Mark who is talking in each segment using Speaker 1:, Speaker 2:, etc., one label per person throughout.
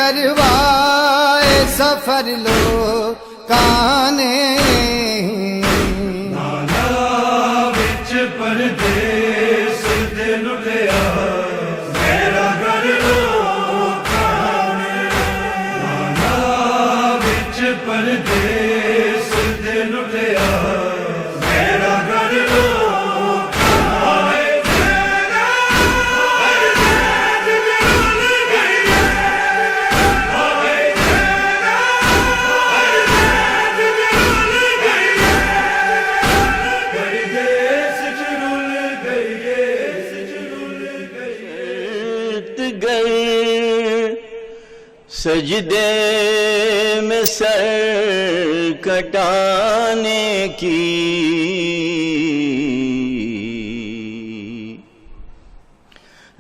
Speaker 1: کروائے سفر لوکاں نے
Speaker 2: نالا وچ پردیس دے لٹیا میرا گھر لوکاں نے نالا وچ پردیس دے لٹیا میرا گھر لوکاں نے
Speaker 3: سجدے میں سر کٹانے کی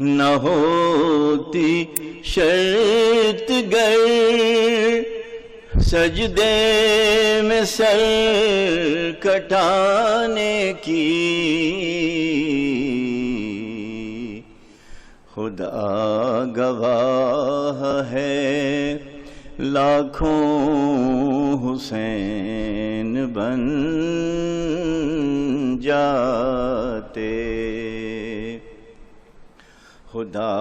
Speaker 3: نہ ہوتی شرط گر سجدے میں سر کٹانے کی خدا گواہ ہے لاکھوں حسین بن جاتے خدا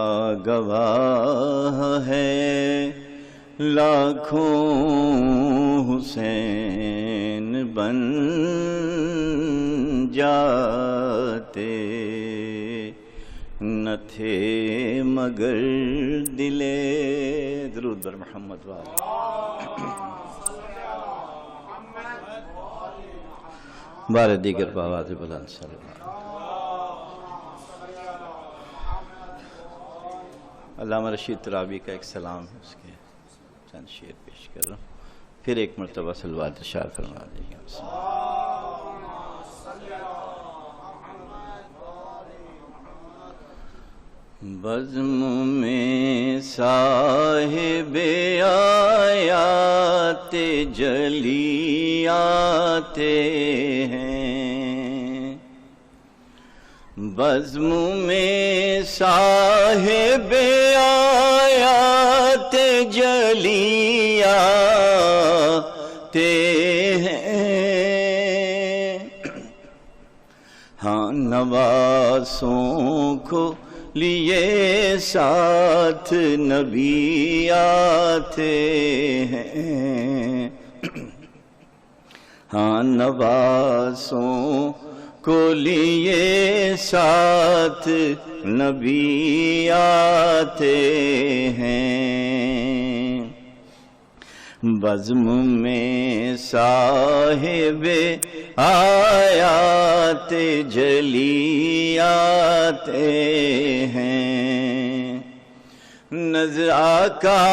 Speaker 3: گواہ ہے لاکھوں حسین بن جاتے نہ تھے مگر دلے درود بر محمد والے بار دیگر بآواز بلند صلی علامہ رشید ترابی کا ایک سلام ہے، اس کے چند شعر پیش کر رہا ہوں، پھر ایک مرتبہ صلوات ارشاد فرما دیجیے۔ بزم میں صاحب آیات جلی آتے ہیں، بزم میں صاحب آیات جلی آتے ہیں، ہاں نواسوں کو لیے ساتھ نبی آتے ہیں، ہاں نواسوں کو لیے ساتھ نبی آتے ہیں، بزم میں صاحب آیات جلی آتے ہیں، نظر کا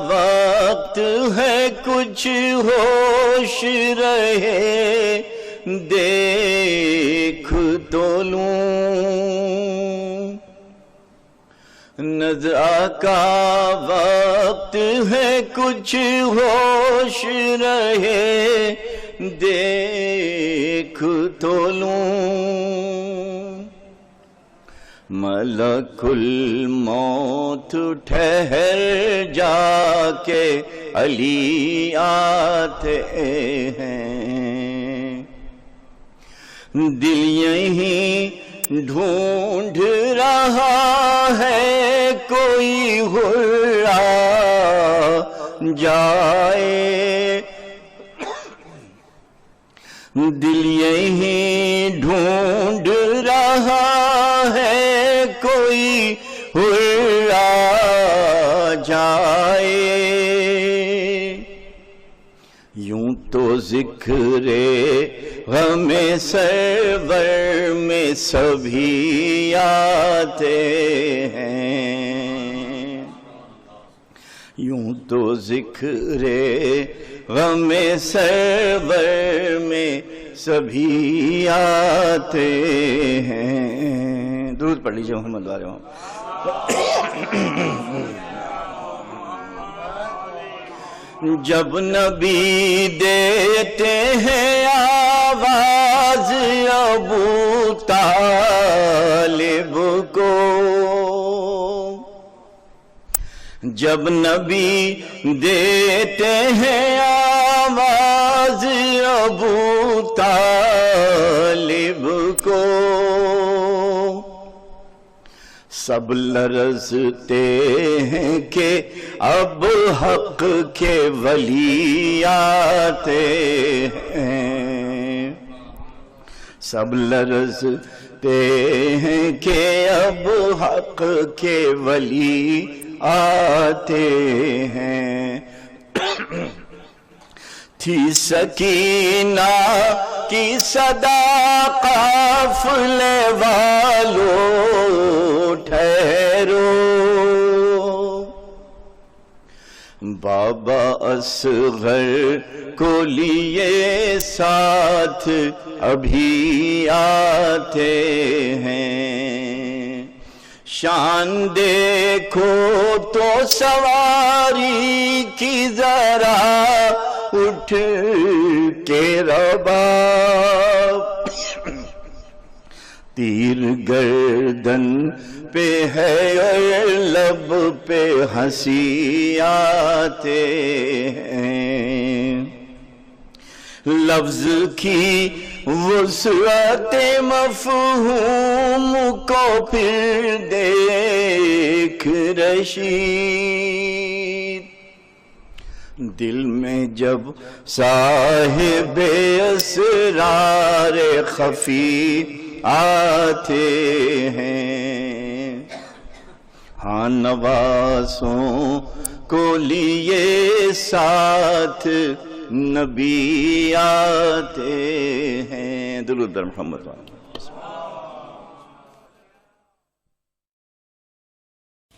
Speaker 3: وقت ہے کچھ ہوش رہے دیکھ تو لوں، نظر کا وقت ہے کچھ ہوش رہے دیکھ تو لوں، ملک الموت ٹھہر جا کے علی آتے ہیں، دل یہیں ڈھونڈ رہا ہے کوئی حر آ جائے، دل یہیں ڈھونڈ رہا ہے کوئی حر آ جائے، یوں تو ذکر غم سرور میں سبھی آتے ہیں، یوں تو ذکر غم سرور میں سبھی آتے ہیں۔ درود پڑھ لیجیے محمد والے وہاں۔ جب نبی دیتے ہیں آواز ابو طالب کو، جب نبی دیتے ہیں آواز ابو طالب کو، سب لرزتے ہیں کہ اب حق کے ولی آتے ہیں، سب لرزتے ہیں کہ اب حق کے ولی آتے ہیں۔ تھی سکینہ کی صدا قافلے والوں ٹھہرو، بابا اصغر کو لیے ساتھ ابھی آتے ہیں، شان دیکھو تو سواری کی ذرا اٹھ کے رباب، تیر گردن پہ ہے اور لب پہ ہنسی آتے ہیں، لفظ کی وسعت مفہوم کو پھر دیکھ رشید، دل میں جب صاحب اسرار خفی آتے ہیں، ہاں نوازوں کو لیے ساتھ نبی آتے ہیں۔ درود بر محمد۔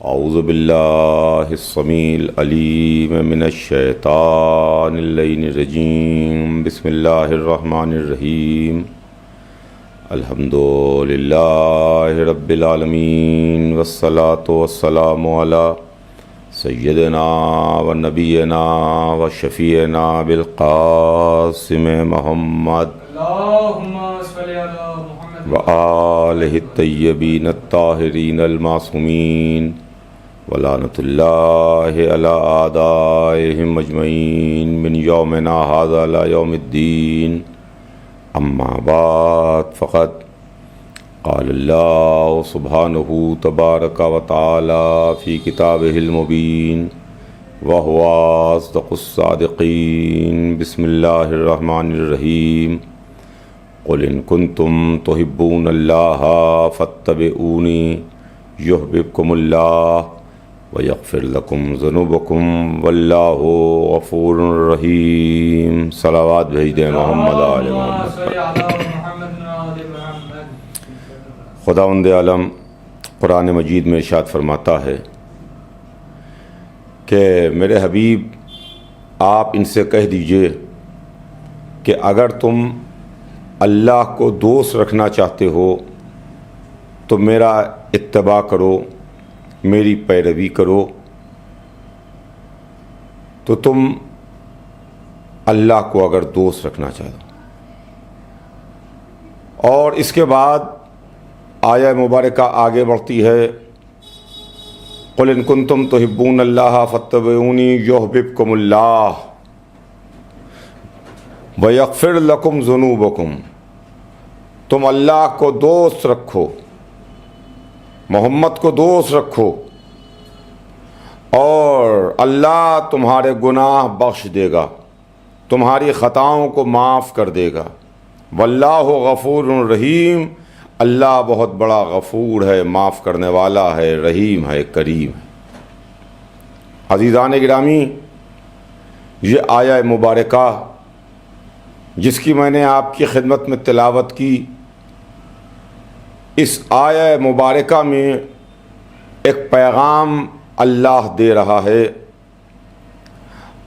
Speaker 4: اعوذ باللہ السمیع العلیم من الشیطان اللعین الرجیم، بسم اللہ الرحمن الرحیم، الحمد للہ رب العالمین، والصلاة والسلام علی سیدنا و نبینا و شفیعنا بالقاسم محمد
Speaker 5: اللہم صلی علی محمد
Speaker 4: و آلہ الطیبین الطاہرین المعصومین، ولعنۃ اللہ علی اعدائہم اجمعین من یومنا ھذا الی یوم الدین، اما بعد فقط قال اللہ سبحانہ تبارک و تعالی فی کتابہ المبین وہو اصدق الصادقین، بسم اللہ الرحمن الرحیم، قل ان کنتم تحبون اللہ فاتبعونی یحببکم اللہ ویغفر لکم ذنوبکم واللہ غفور رحیم۔ صلوات بھیج دیں محمد آل محمد پر۔ خداوند عالم قرآن مجید میں ارشاد فرماتا ہے کہ میرے حبیب آپ ان سے کہہ دیجئے کہ اگر تم اللہ کو دوست رکھنا چاہتے ہو تو میرا اتباع کرو، میری پیروی کرو، تو تم اللہ کو اگر دوست رکھنا چاہتے ہو۔ اور اس کے بعد آیہ مبارکہ آگے بڑھتی ہے، قل ان کنتم تحبون اللہ فاتبعونی یحببکم اللہ ویغفر لکم ذنوبکم، تم اللہ کو دوست رکھو، محمد کو دوست رکھو، اور اللہ تمہارے گناہ بخش دے گا، تمہاری خطاؤں کو معاف کر دے گا، واللہ غفور رحیم، اللہ بہت بڑا غفور ہے، معاف کرنے والا ہے، رحیم ہے، کریم ہے۔ عزیزان گرامی، یہ آیہ مبارکہ جس کی میں نے آپ کی خدمت میں تلاوت کی، اس آیہ مبارکہ میں ایک پیغام اللہ دے رہا ہے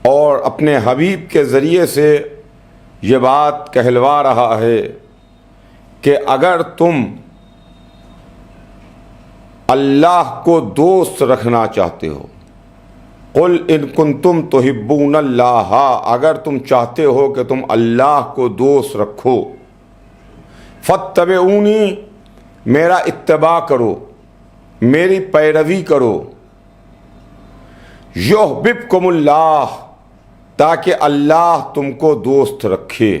Speaker 4: اور اپنے حبیب کے ذریعے سے یہ بات کہلوا رہا ہے کہ اگر تم اللہ کو دوست رکھنا چاہتے ہو، قل ان کنتم تحبون اللہ، اگر تم چاہتے ہو کہ تم اللہ کو دوست رکھو، فاتبعونی، میرا اتباع کرو، میری پیروی کرو، یحببکم اللہ، تاکہ اللہ تم کو دوست رکھے۔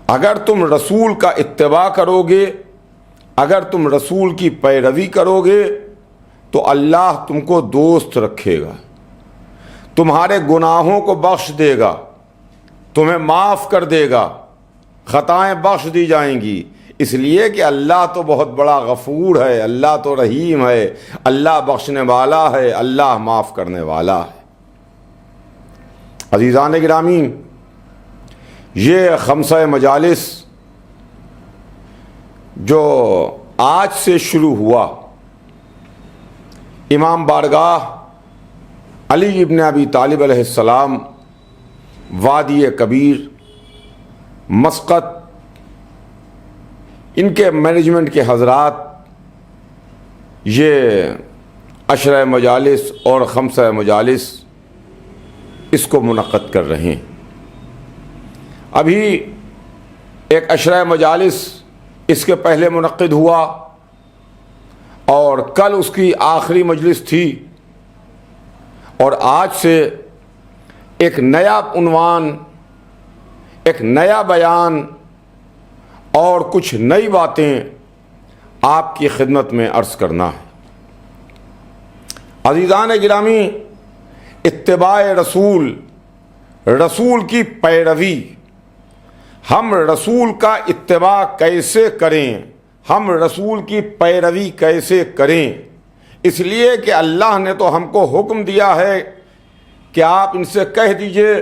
Speaker 4: اگر تم رسول کا اتباع کرو گے، اگر تم رسول کی پیروی کرو گے تو اللہ تم کو دوست رکھے گا، تمہارے گناہوں کو بخش دے گا، تمہیں معاف کر دے گا، خطائیں بخش دی جائیں گی، اس لیے کہ اللہ تو بہت بڑا غفور ہے، اللہ تو رحیم ہے، اللہ بخشنے والا ہے، اللہ معاف کرنے والا ہے۔ عزیزان گرامی، یہ خمسہ مجالس جو آج سے شروع ہوا، امام بارگاہ علی ابن ابی طالب علیہ السلام، وادی کبیر، مسقط، ان کے مینجمنٹ کے حضرات یہ عشرہ مجالس اور خمسہ مجالس اس کو منعقد کر رہے ہیں۔ ابھی ایک عشرہ مجالس اس کے پہلے منعقد ہوا اور کل اس کی آخری مجلس تھی، اور آج سے ایک نیا عنوان، ایک نیا بیان اور کچھ نئی باتیں آپ کی خدمت میں عرض کرنا ہے۔ عزیزان گرامی، اتباع رسول، رسول کی پیروی، ہم رسول کا اتباع کیسے کریں، ہم رسول کی پیروی کیسے کریں؟ اس لیے کہ اللہ نے تو ہم کو حکم دیا ہے کہ آپ ان سے کہہ دیجئے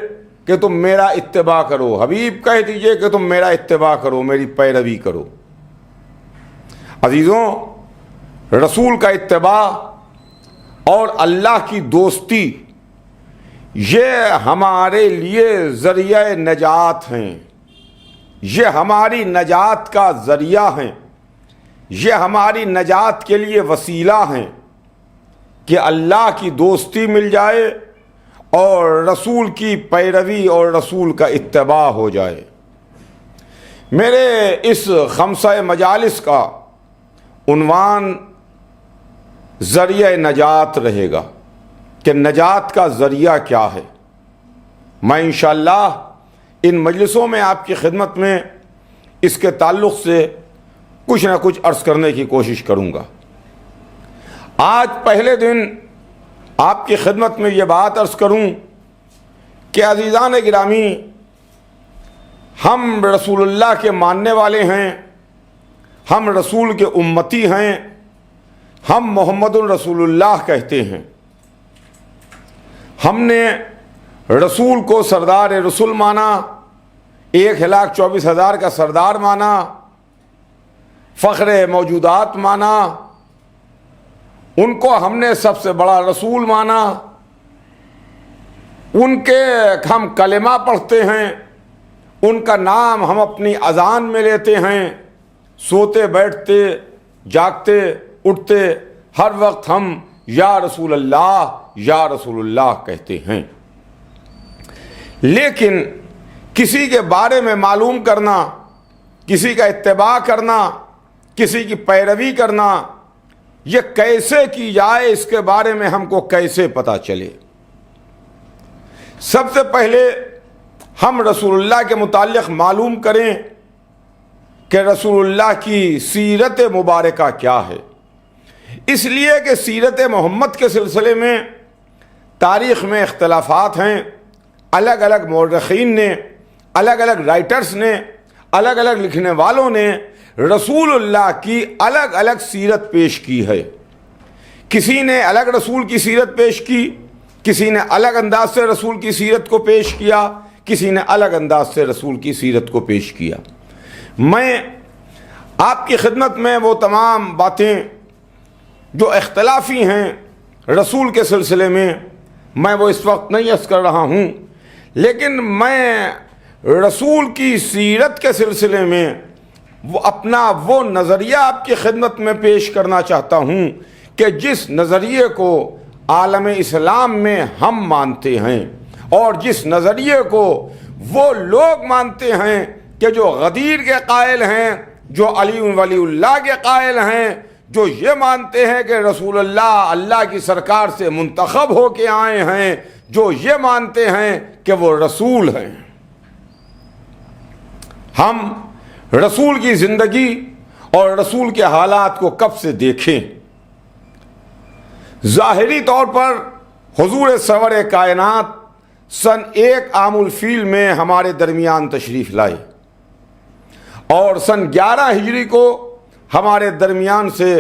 Speaker 4: کہ تم میرا اتباع کرو، حبیب کہہ دیجئے کہ تم میرا اتباع کرو، میری پیروی کرو۔ عزیزوں، رسول کا اتباع اور اللہ کی دوستی یہ ہمارے لیے ذریعہ نجات ہیں، یہ ہماری نجات کا ذریعہ ہیں، یہ ہماری نجات کے لیے وسیلہ ہیں کہ اللہ کی دوستی مل جائے اور رسول کی پیروی اور رسول کا اتباع ہو جائے۔ میرے اس خمسہ مجالس کا عنوان ذریعہ نجات رہے گا کہ نجات کا ذریعہ کیا ہے۔ میں انشاءاللہ ان مجلسوں میں آپ کی خدمت میں اس کے تعلق سے کچھ نہ کچھ عرض کرنے کی کوشش کروں گا۔ آج پہلے دن آپ کی خدمت میں یہ بات عرض کروں کہ عزیزان گرامی، ہم رسول اللہ کے ماننے والے ہیں، ہم رسول کے امتی ہیں، ہم محمد الرسول اللہ کہتے ہیں۔ ہم نے رسول کو سردار رسول مانا، 1,24,000 کا سردار مانا، فخر موجودات مانا، ان کو ہم نے سب سے بڑا رسول مانا، ان کے ہم کلمہ پڑھتے ہیں، ان کا نام ہم اپنی اذان میں لیتے ہیں، سوتے بیٹھتے جاگتے اٹھتے ہر وقت ہم یا رسول اللہ یا رسول اللہ کہتے ہیں۔ لیکن کسی کے بارے میں معلوم کرنا، کسی کا اتباع کرنا، کسی کی پیروی کرنا، یہ کیسے کی جائے، اس کے بارے میں ہم کو کیسے پتہ چلے؟ سب سے پہلے ہم رسول اللہ کے متعلق معلوم کریں کہ رسول اللہ کی سیرت مبارکہ کیا ہے۔ اس لیے کہ سیرت محمد کے سلسلے میں تاریخ میں اختلافات ہیں، الگ الگ مورخین نے، الگ الگ رائٹرز نے، الگ الگ لکھنے والوں نے رسول اللہ کی الگ الگ سیرت پیش کی ہے۔ کسی نے الگ رسول کی سیرت پیش کی، کسی نے الگ انداز سے رسول کی سیرت کو پیش کیا، کسی نے الگ انداز سے رسول کی سیرت کو پیش کیا۔ میں آپ کی خدمت میں وہ تمام باتیں جو اختلافی ہیں رسول کے سلسلے میں وہ اس وقت نہیں عرض کر رہا ہوں، لیکن میں رسول کی سیرت کے سلسلے میں وہ اپنا وہ نظریہ آپ کی خدمت میں پیش کرنا چاہتا ہوں کہ جس نظریے کو عالم اسلام میں ہم مانتے ہیں، اور جس نظریے کو وہ لوگ مانتے ہیں کہ جو غدیر کے قائل ہیں، جو علی ولی اللہ کے قائل ہیں، جو یہ مانتے ہیں کہ رسول اللہ کی سرکار سے منتخب ہو کے آئے ہیں، جو یہ مانتے ہیں کہ وہ رسول ہیں۔ ہم رسول کی زندگی اور رسول کے حالات کو کب سے دیکھیں؟ ظاہری طور پر حضور سرور کائنات سن 1 عام الفیل میں ہمارے درمیان تشریف لائے اور سن 11 ہجری کو ہمارے درمیان سے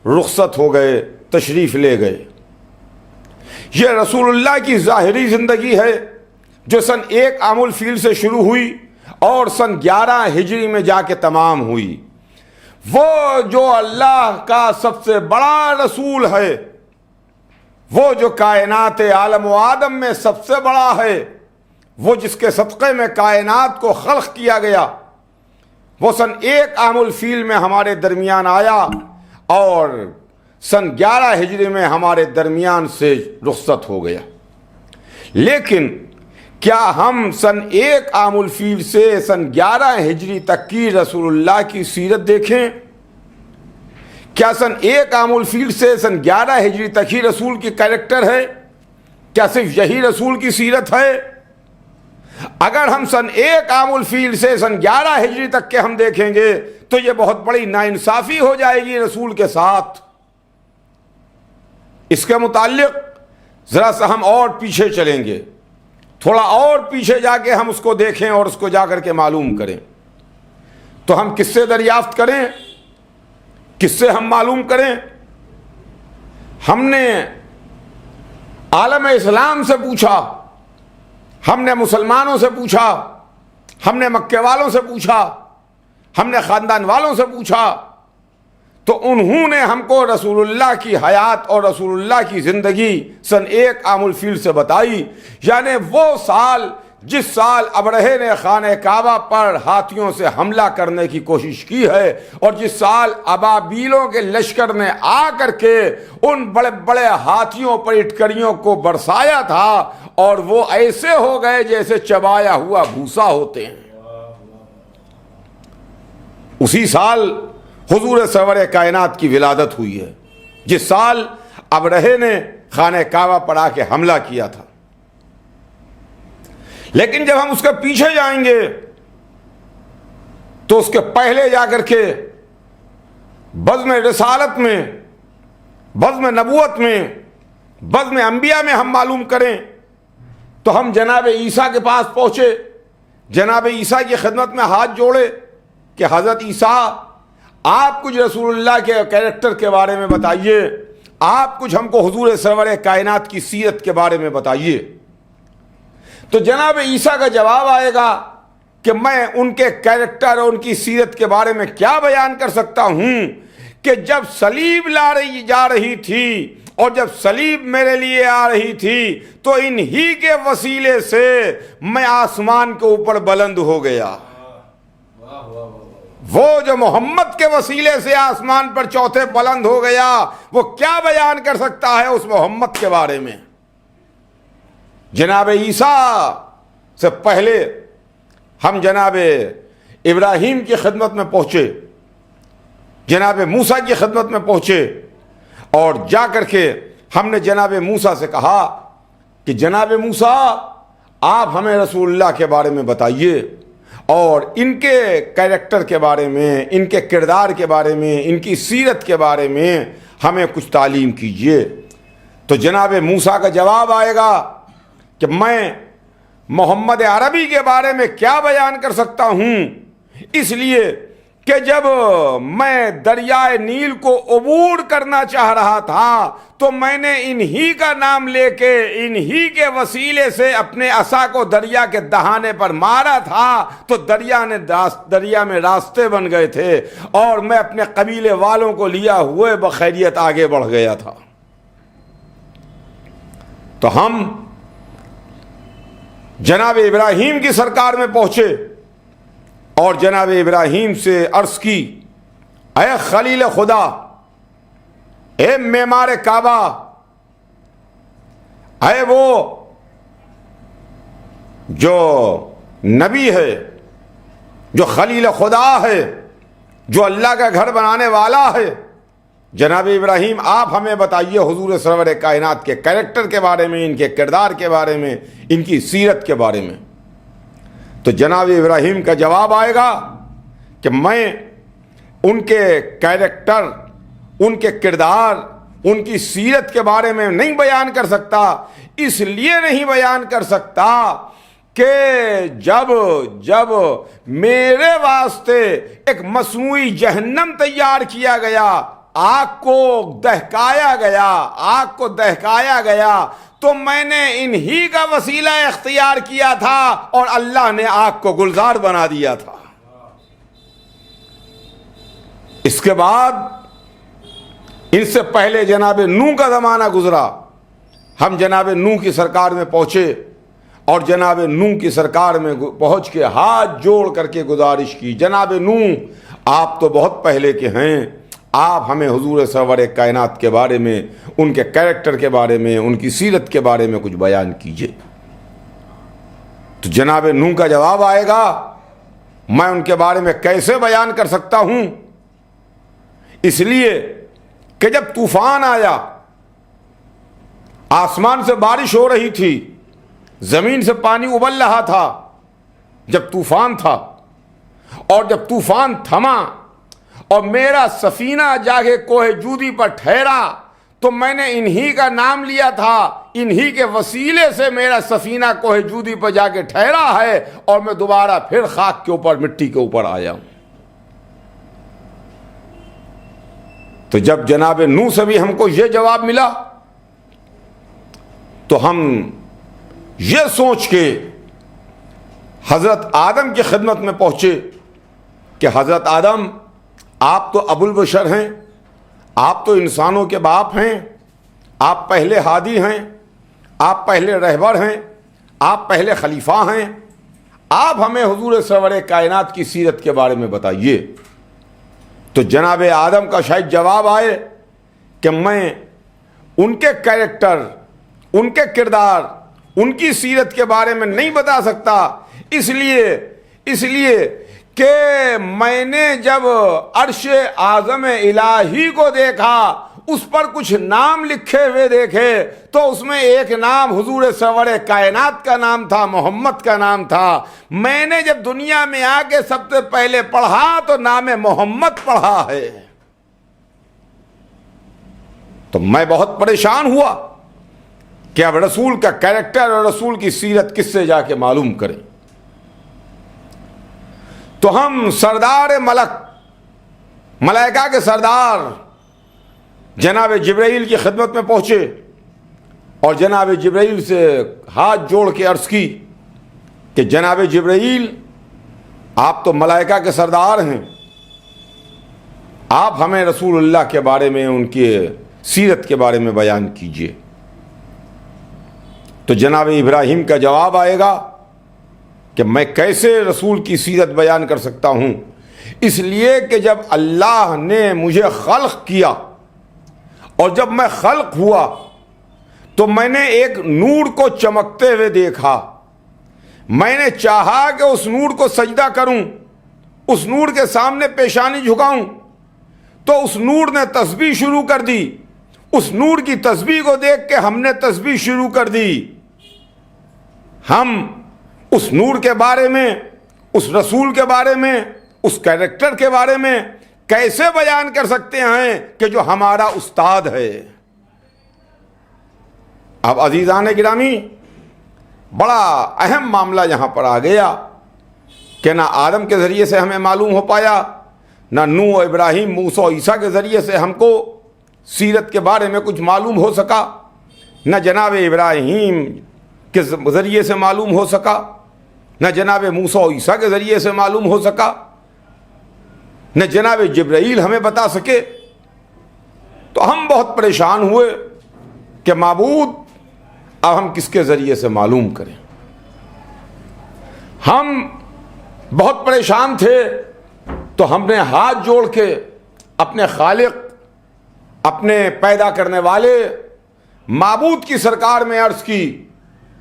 Speaker 4: رخصت ہو گئے، تشریف لے گئے۔ یہ رسول اللہ کی ظاہری زندگی ہے جو سن 1 عام الفیل سے شروع ہوئی اور سن 11 ہجری میں جا کے تمام ہوئی۔ وہ جو اللہ کا سب سے بڑا رسول ہے، وہ جو کائنات عالم و آدم میں سب سے بڑا ہے، وہ جس کے صدقے میں کائنات کو خلق کیا گیا، وہ سن 1 عام الفیل میں ہمارے درمیان آیا اور سن 11 ہجری میں ہمارے درمیان سے رخصت ہو گیا۔ لیکن کیا ہم سن 1 عام الفیل سے سن 11 ہجری تک کی رسول اللہ کی سیرت دیکھیں؟ کیا سن 1 عام الفیل سے سن 11 ہجری تک ہی رسول کی کریکٹر ہے؟ کیا صرف یہی رسول کی سیرت ہے؟ اگر ہم سن 1 عام الفیل سے سن 11 ہجری تک کے ہم دیکھیں گے تو یہ بہت بڑی ناانصافی ہو جائے گی رسول کے ساتھ۔ اس کے متعلق ذرا سا ہم اور پیچھے چلیں گے، تھوڑا اور پیچھے جا کے ہم اس کو دیکھیں اور اس کو جا کر کے معلوم کریں۔ تو ہم کس سے دریافت کریں، کس سے ہم معلوم کریں؟ ہم نے عالم اسلام سے پوچھا، ہم نے مسلمانوں سے پوچھا، ہم نے مکے والوں سے پوچھا، ہم نے خاندان والوں سے پوچھا، تو انہوں نے ہم کو رسول اللہ کی حیات اور رسول اللہ کی زندگی سن 1 عام الفیل سے بتائی۔ یعنی وہ سال جس سال ابرہے نے خانہ کعبہ پر ہاتھیوں سے حملہ کرنے کی کوشش کی ہے، اور جس سال ابابیلوں کے لشکر نے آ کر کے ان بڑے بڑے ہاتھیوں پر اٹکڑیوں کو برسایا تھا اور وہ ایسے ہو گئے جیسے چبایا ہوا بھوسا ہوتے ہیں، اسی سال حضور سرور کائنات کی ولادت ہوئی ہے، جس سال ابرہے نے خانہ کعبہ پر آ کے حملہ کیا تھا۔ لیکن جب ہم اس کے پیچھے جائیں گے تو اس کے پہلے جا کر کے بزم رسالت میں، بزم نبوت میں، بزم انبیاء میں ہم معلوم کریں تو ہم جناب عیسیٰ کے پاس پہنچے، جناب عیسیٰ کی خدمت میں ہاتھ جوڑے کہ حضرت عیسیٰ آپ کچھ رسول اللہ کے کیریکٹر کے بارے میں بتائیے، آپ کچھ ہم کو حضور سرور کائنات کی سیرت کے بارے میں بتائیے۔ تو جناب عیسیٰ کا جواب آئے گا کہ میں ان کے کیریکٹر اور ان کی سیرت کے بارے میں کیا بیان کر سکتا ہوں کہ جب صلیب جا رہی تھی اور جب صلیب میرے لیے آ رہی تھی تو انہی کے وسیلے سے میں آسمان کے اوپر بلند ہو گیا۔ وہ جو محمد کے وسیلے سے آسمان پر چوتھے بلند ہو گیا، وہ کیا بیان کر سکتا ہے اس محمد کے بارے میں؟ جناب عیسیٰ سے پہلے ہم جناب ابراہیم کی خدمت میں پہنچے، جناب موسیٰ کی خدمت میں پہنچے، اور جا کر کے ہم نے جناب موسیٰ سے کہا کہ جناب موسیٰ آپ ہمیں رسول اللہ کے بارے میں بتائیے اور ان کے کیریکٹر کے بارے میں، ان کے کردار کے بارے میں، ان کی سیرت کے بارے میں ہمیں کچھ تعلیم کیجیے۔ تو جناب موسیٰ کا جواب آئے گا کہ میں محمد عربی کے بارے میں کیا بیان کر سکتا ہوں، اس لیے کہ جب میں دریائے نیل کو عبور کرنا چاہ رہا تھا تو میں نے انہی کا نام لے کے انہی کے وسیلے سے اپنے عصا کو دریا کے دہانے پر مارا تھا تو دریا میں راستے بن گئے تھے اور میں اپنے قبیلے والوں کو لیا ہوئے بخیریت آگے بڑھ گیا تھا۔ تو ہم جناب ابراہیم کی سرکار میں پہنچے اور جناب ابراہیم سے عرض کی، اے خلیل خدا، اے معمار کعبہ، اے وہ جو نبی ہے، جو خلیل خدا ہے، جو اللہ کا گھر بنانے والا ہے، جناب ابراہیم آپ ہمیں بتائیے حضور سرور کائنات کے کریکٹر کے بارے میں، ان کے کردار کے بارے میں، ان کی سیرت کے بارے میں۔ تو جناب ابراہیم کا جواب آئے گا کہ میں ان کے کریکٹر، ان کے کردار، ان کی سیرت کے بارے میں نہیں بیان کر سکتا۔ اس لیے نہیں بیان کر سکتا کہ جب میرے واسطے ایک مصنوعی جہنم تیار کیا گیا، آگ کو دہکایا گیا تو میں نے انہی کا وسیلہ اختیار کیا تھا اور اللہ نے آگ کو گلزار بنا دیا تھا۔ اس کے بعد ان سے پہلے جناب نوح کا زمانہ گزرا، ہم جناب نوح کی سرکار میں پہنچے اور جناب نوح کی سرکار میں پہنچ کے ہاتھ جوڑ کر کے گزارش کی، جناب نوح آپ تو بہت پہلے کے ہیں، آپ ہمیں حضور سرور کائنات کے بارے میں، ان کے کریکٹر کے بارے میں، ان کی سیرت کے بارے میں کچھ بیان کیجئے۔ تو جناب نوح کا جواب آئے گا میں ان کے بارے میں کیسے بیان کر سکتا ہوں؟ اس لیے کہ جب طوفان آیا، آسمان سے بارش ہو رہی تھی، زمین سے پانی ابل رہا تھا، جب طوفان تھا اور جب طوفان تھما اور میرا سفینہ جا کے کوہ جودی پر ٹھہرا تو میں نے انہی کا نام لیا تھا، انہی کے وسیلے سے میرا سفینہ کوہ جودی پر جا کے ٹھہرا ہے اور میں دوبارہ پھر خاک کے اوپر، مٹی کے اوپر آیا ہوں۔ تو جب جناب نوح سے بھی ہم کو یہ جواب ملا تو ہم یہ سوچ کے حضرت آدم کی خدمت میں پہنچے کہ حضرت آدم آپ تو ابو البشر ہیں، آپ تو انسانوں کے باپ ہیں، آپ پہلے ہادی ہیں، آپ پہلے رہبر ہیں، آپ پہلے خلیفہ ہیں، آپ ہمیں حضور سرور کائنات کی سیرت کے بارے میں بتائیے۔ تو جناب آدم کا شاید جواب آئے کہ میں ان کے کریکٹر، ان کے کردار، ان کی سیرت کے بارے میں نہیں بتا سکتا، اس لیے کہ میں نے جب عرش اعظم الہی کو دیکھا، اس پر کچھ نام لکھے ہوئے دیکھے تو اس میں ایک نام حضور سرور کائنات کا نام تھا، محمد کا نام تھا۔ میں نے جب دنیا میں آ کے سب سے پہلے پڑھا تو نام محمد پڑھا ہے۔ تو میں بہت پریشان ہوا کہ اب رسول کا کریکٹر اور رسول کی سیرت کس سے جا کے معلوم کریں۔ تو ہم سردار ملائکہ کے سردار جناب جبرائیل کی خدمت میں پہنچے اور جناب جبرائیل سے ہاتھ جوڑ کے عرض کی کہ جناب جبرائیل آپ تو ملائکہ کے سردار ہیں، آپ ہمیں رسول اللہ کے بارے میں، ان کی سیرت کے بارے میں بیان کیجئے۔ تو جناب ابراہیم کا جواب آئے گا کہ میں کیسے رسول کی سیرت بیان کر سکتا ہوں، اس لیے کہ جب اللہ نے مجھے خلق کیا اور جب میں خلق ہوا تو میں نے ایک نور کو چمکتے ہوئے دیکھا، میں نے چاہا کہ اس نور کو سجدہ کروں، اس نور کے سامنے پیشانی جھکاؤں، تو اس نور نے تسبیح شروع کر دی۔ اس نور کی تسبیح کو دیکھ کے ہم نے تسبیح شروع کر دی۔ ہم اس نور کے بارے میں، اس رسول کے بارے میں، اس کریکٹر کے بارے میں کیسے بیان کر سکتے ہیں کہ جو ہمارا استاد ہے؟ اب عزیزان گرامی، بڑا اہم معاملہ یہاں پر آ گیا کہ نہ آدم کے ذریعے سے ہمیں معلوم ہو پایا، نہ نوح، ابراہیم، موسیٰ، عیسیٰ کے ذریعے سے ہم کو سیرت کے بارے میں کچھ معلوم ہو سکا، نہ جناب ابراہیم کے ذریعے سے معلوم ہو سکا، نہ جناب موسیٰ و عیسیٰ کے ذریعے سے معلوم ہو سکا، نہ جناب جبرائیل ہمیں بتا سکے۔ تو ہم بہت پریشان ہوئے کہ معبود اب ہم کس کے ذریعے سے معلوم کریں۔ ہم بہت پریشان تھے تو ہم نے ہاتھ جوڑ کے اپنے خالق، اپنے پیدا کرنے والے معبود کی سرکار میں عرض کی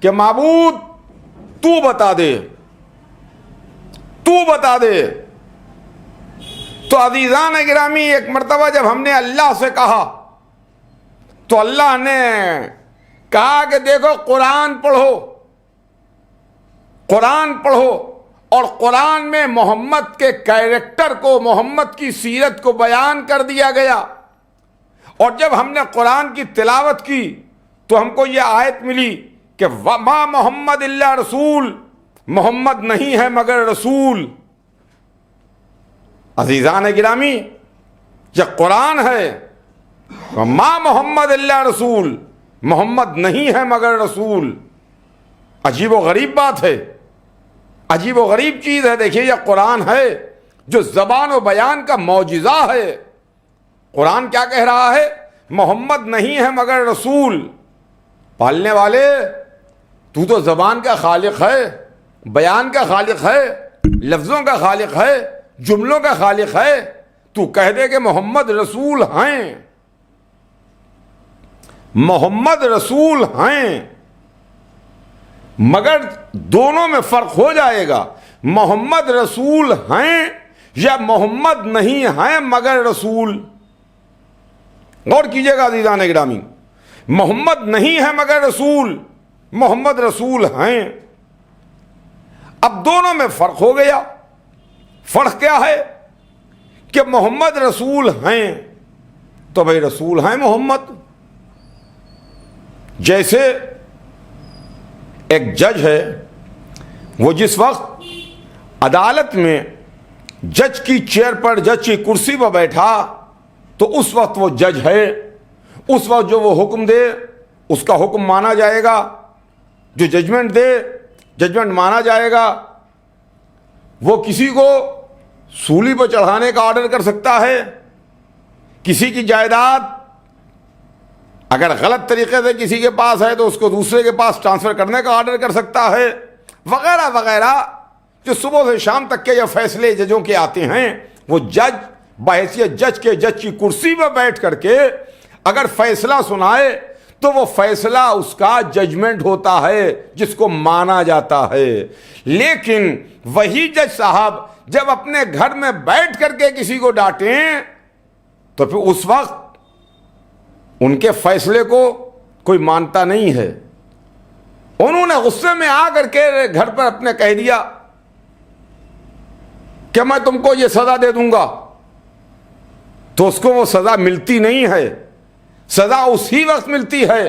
Speaker 4: کہ معبود تو بتا دے، تو بتا دے۔ تو عزیزان گرامی ایک مرتبہ جب ہم نے اللہ سے کہا تو اللہ نے کہا کہ دیکھو قرآن پڑھو، قرآن پڑھو، اور قرآن میں محمد کے کیریکٹر کو، محمد کی سیرت کو بیان کر دیا گیا۔ اور جب ہم نے قرآن کی تلاوت کی تو ہم کو یہ آیت ملی کہ ما محمد الا رسول، محمد نہیں ہے مگر رسول۔ عزیزان گرامی یہ قرآن ہے، ما محمد الا رسول، محمد نہیں ہے مگر رسول۔ عجیب و غریب بات ہے، عجیب و غریب چیز ہے۔ دیکھیے یہ قرآن ہے جو زبان و بیان کا معجزہ ہے۔ قرآن کیا کہہ رہا ہے؟ محمد نہیں ہے مگر رسول۔ پالنے والے تو زبان کا خالق ہے، بیان کا خالق ہے، لفظوں کا خالق ہے، جملوں کا خالق ہے، تو کہہ دے کہ محمد رسول ہیں، محمد رسول ہیں، مگر دونوں میں فرق ہو جائے گا، محمد رسول ہیں یا محمد نہیں ہیں مگر رسول۔ غور کیجئے گا عزیزان گرامی، محمد نہیں ہے مگر رسول، محمد رسول ہیں۔ اب دونوں میں فرق ہو گیا۔ فرق کیا ہے کہ محمد رسول ہیں تو بھائی رسول ہیں محمد۔ جیسے ایک جج ہے، وہ جس وقت عدالت میں جج کی چیئر پر، جج کی کرسی پر بیٹھا تو اس وقت وہ جج ہے، اس وقت جو وہ حکم دے اس کا حکم مانا جائے گا، جو ججمنٹ دے ججمنٹ مانا جائے گا۔ وہ کسی کو سولی پر چڑھانے کا آرڈر کر سکتا ہے، کسی کی جائیداد اگر غلط طریقے سے کسی کے پاس ہے تو اس کو دوسرے کے پاس ٹرانسفر کرنے کا آرڈر کر سکتا ہے، وغیرہ وغیرہ۔ جو صبح سے شام تک کے یہ فیصلے ججوں کے آتے ہیں، وہ جج بحیثیت جج کے، جج کی کرسی پر بیٹھ کر کے اگر فیصلہ سنائے تو وہ فیصلہ اس کا ججمنٹ ہوتا ہے جس کو مانا جاتا ہے۔ لیکن وہی جج صاحب جب اپنے گھر میں بیٹھ کر کے کسی کو ڈانٹیں تو پھر اس وقت ان کے فیصلے کو کوئی مانتا نہیں ہے۔ انہوں نے غصے میں آ کر کے گھر پر اپنے کہہ دیا کہ میں تم کو یہ سزا دے دوں گا، تو اس کو وہ سزا ملتی نہیں ہے۔ سزا اسی وقت ملتی ہے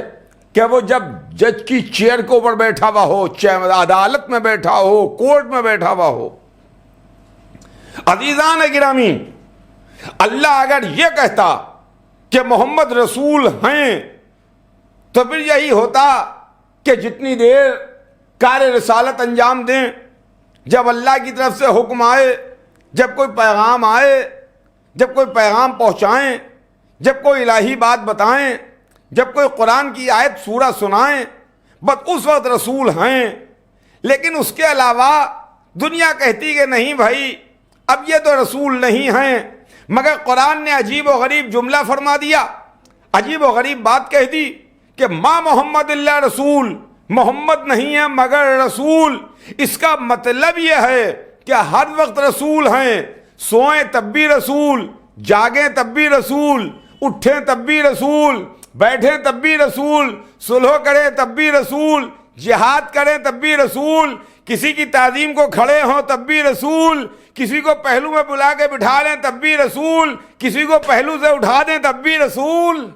Speaker 4: کہ وہ جب جج کی چیئر کے اوپر بیٹھا ہوا ہو، عدالت میں بیٹھا ہو، کورٹ میں بیٹھا ہوا ہو۔ عزیزان گرامی، اللہ اگر یہ کہتا کہ محمد رسول ہیں تو پھر یہی ہوتا کہ جتنی دیر کار رسالت انجام دیں، جب اللہ کی طرف سے حکم آئے، جب کوئی پیغام آئے، جب کوئی پیغام پہنچائیں، جب کوئی الہی بات بتائیں، جب کوئی قرآن کی آیت سورہ سنائیں، بس اس وقت رسول ہیں۔ لیکن اس کے علاوہ دنیا کہتی کہ نہیں بھائی اب یہ تو رسول نہیں ہیں، مگر قرآن نے عجیب و غریب جملہ فرما دیا، عجیب و غریب بات کہہ دی کہ ما محمد الا رسول، محمد نہیں ہے مگر رسول۔ اس کا مطلب یہ ہے کہ ہر وقت رسول ہیں، سوئیں تب بھی رسول، جاگیں تب بھی رسول، اٹھیں تب بھی رسول، بیٹھیں تب بھی رسول، صلح کریں تب بھی رسول، جہاد کریں تب بھی رسول، کسی کی تعظیم کو کھڑے ہوں تب بھی رسول، کسی کو پہلو میں بلا کے بٹھا لیں تب بھی رسول، کسی کو پہلو سے اٹھا دیں تب بھی رسول۔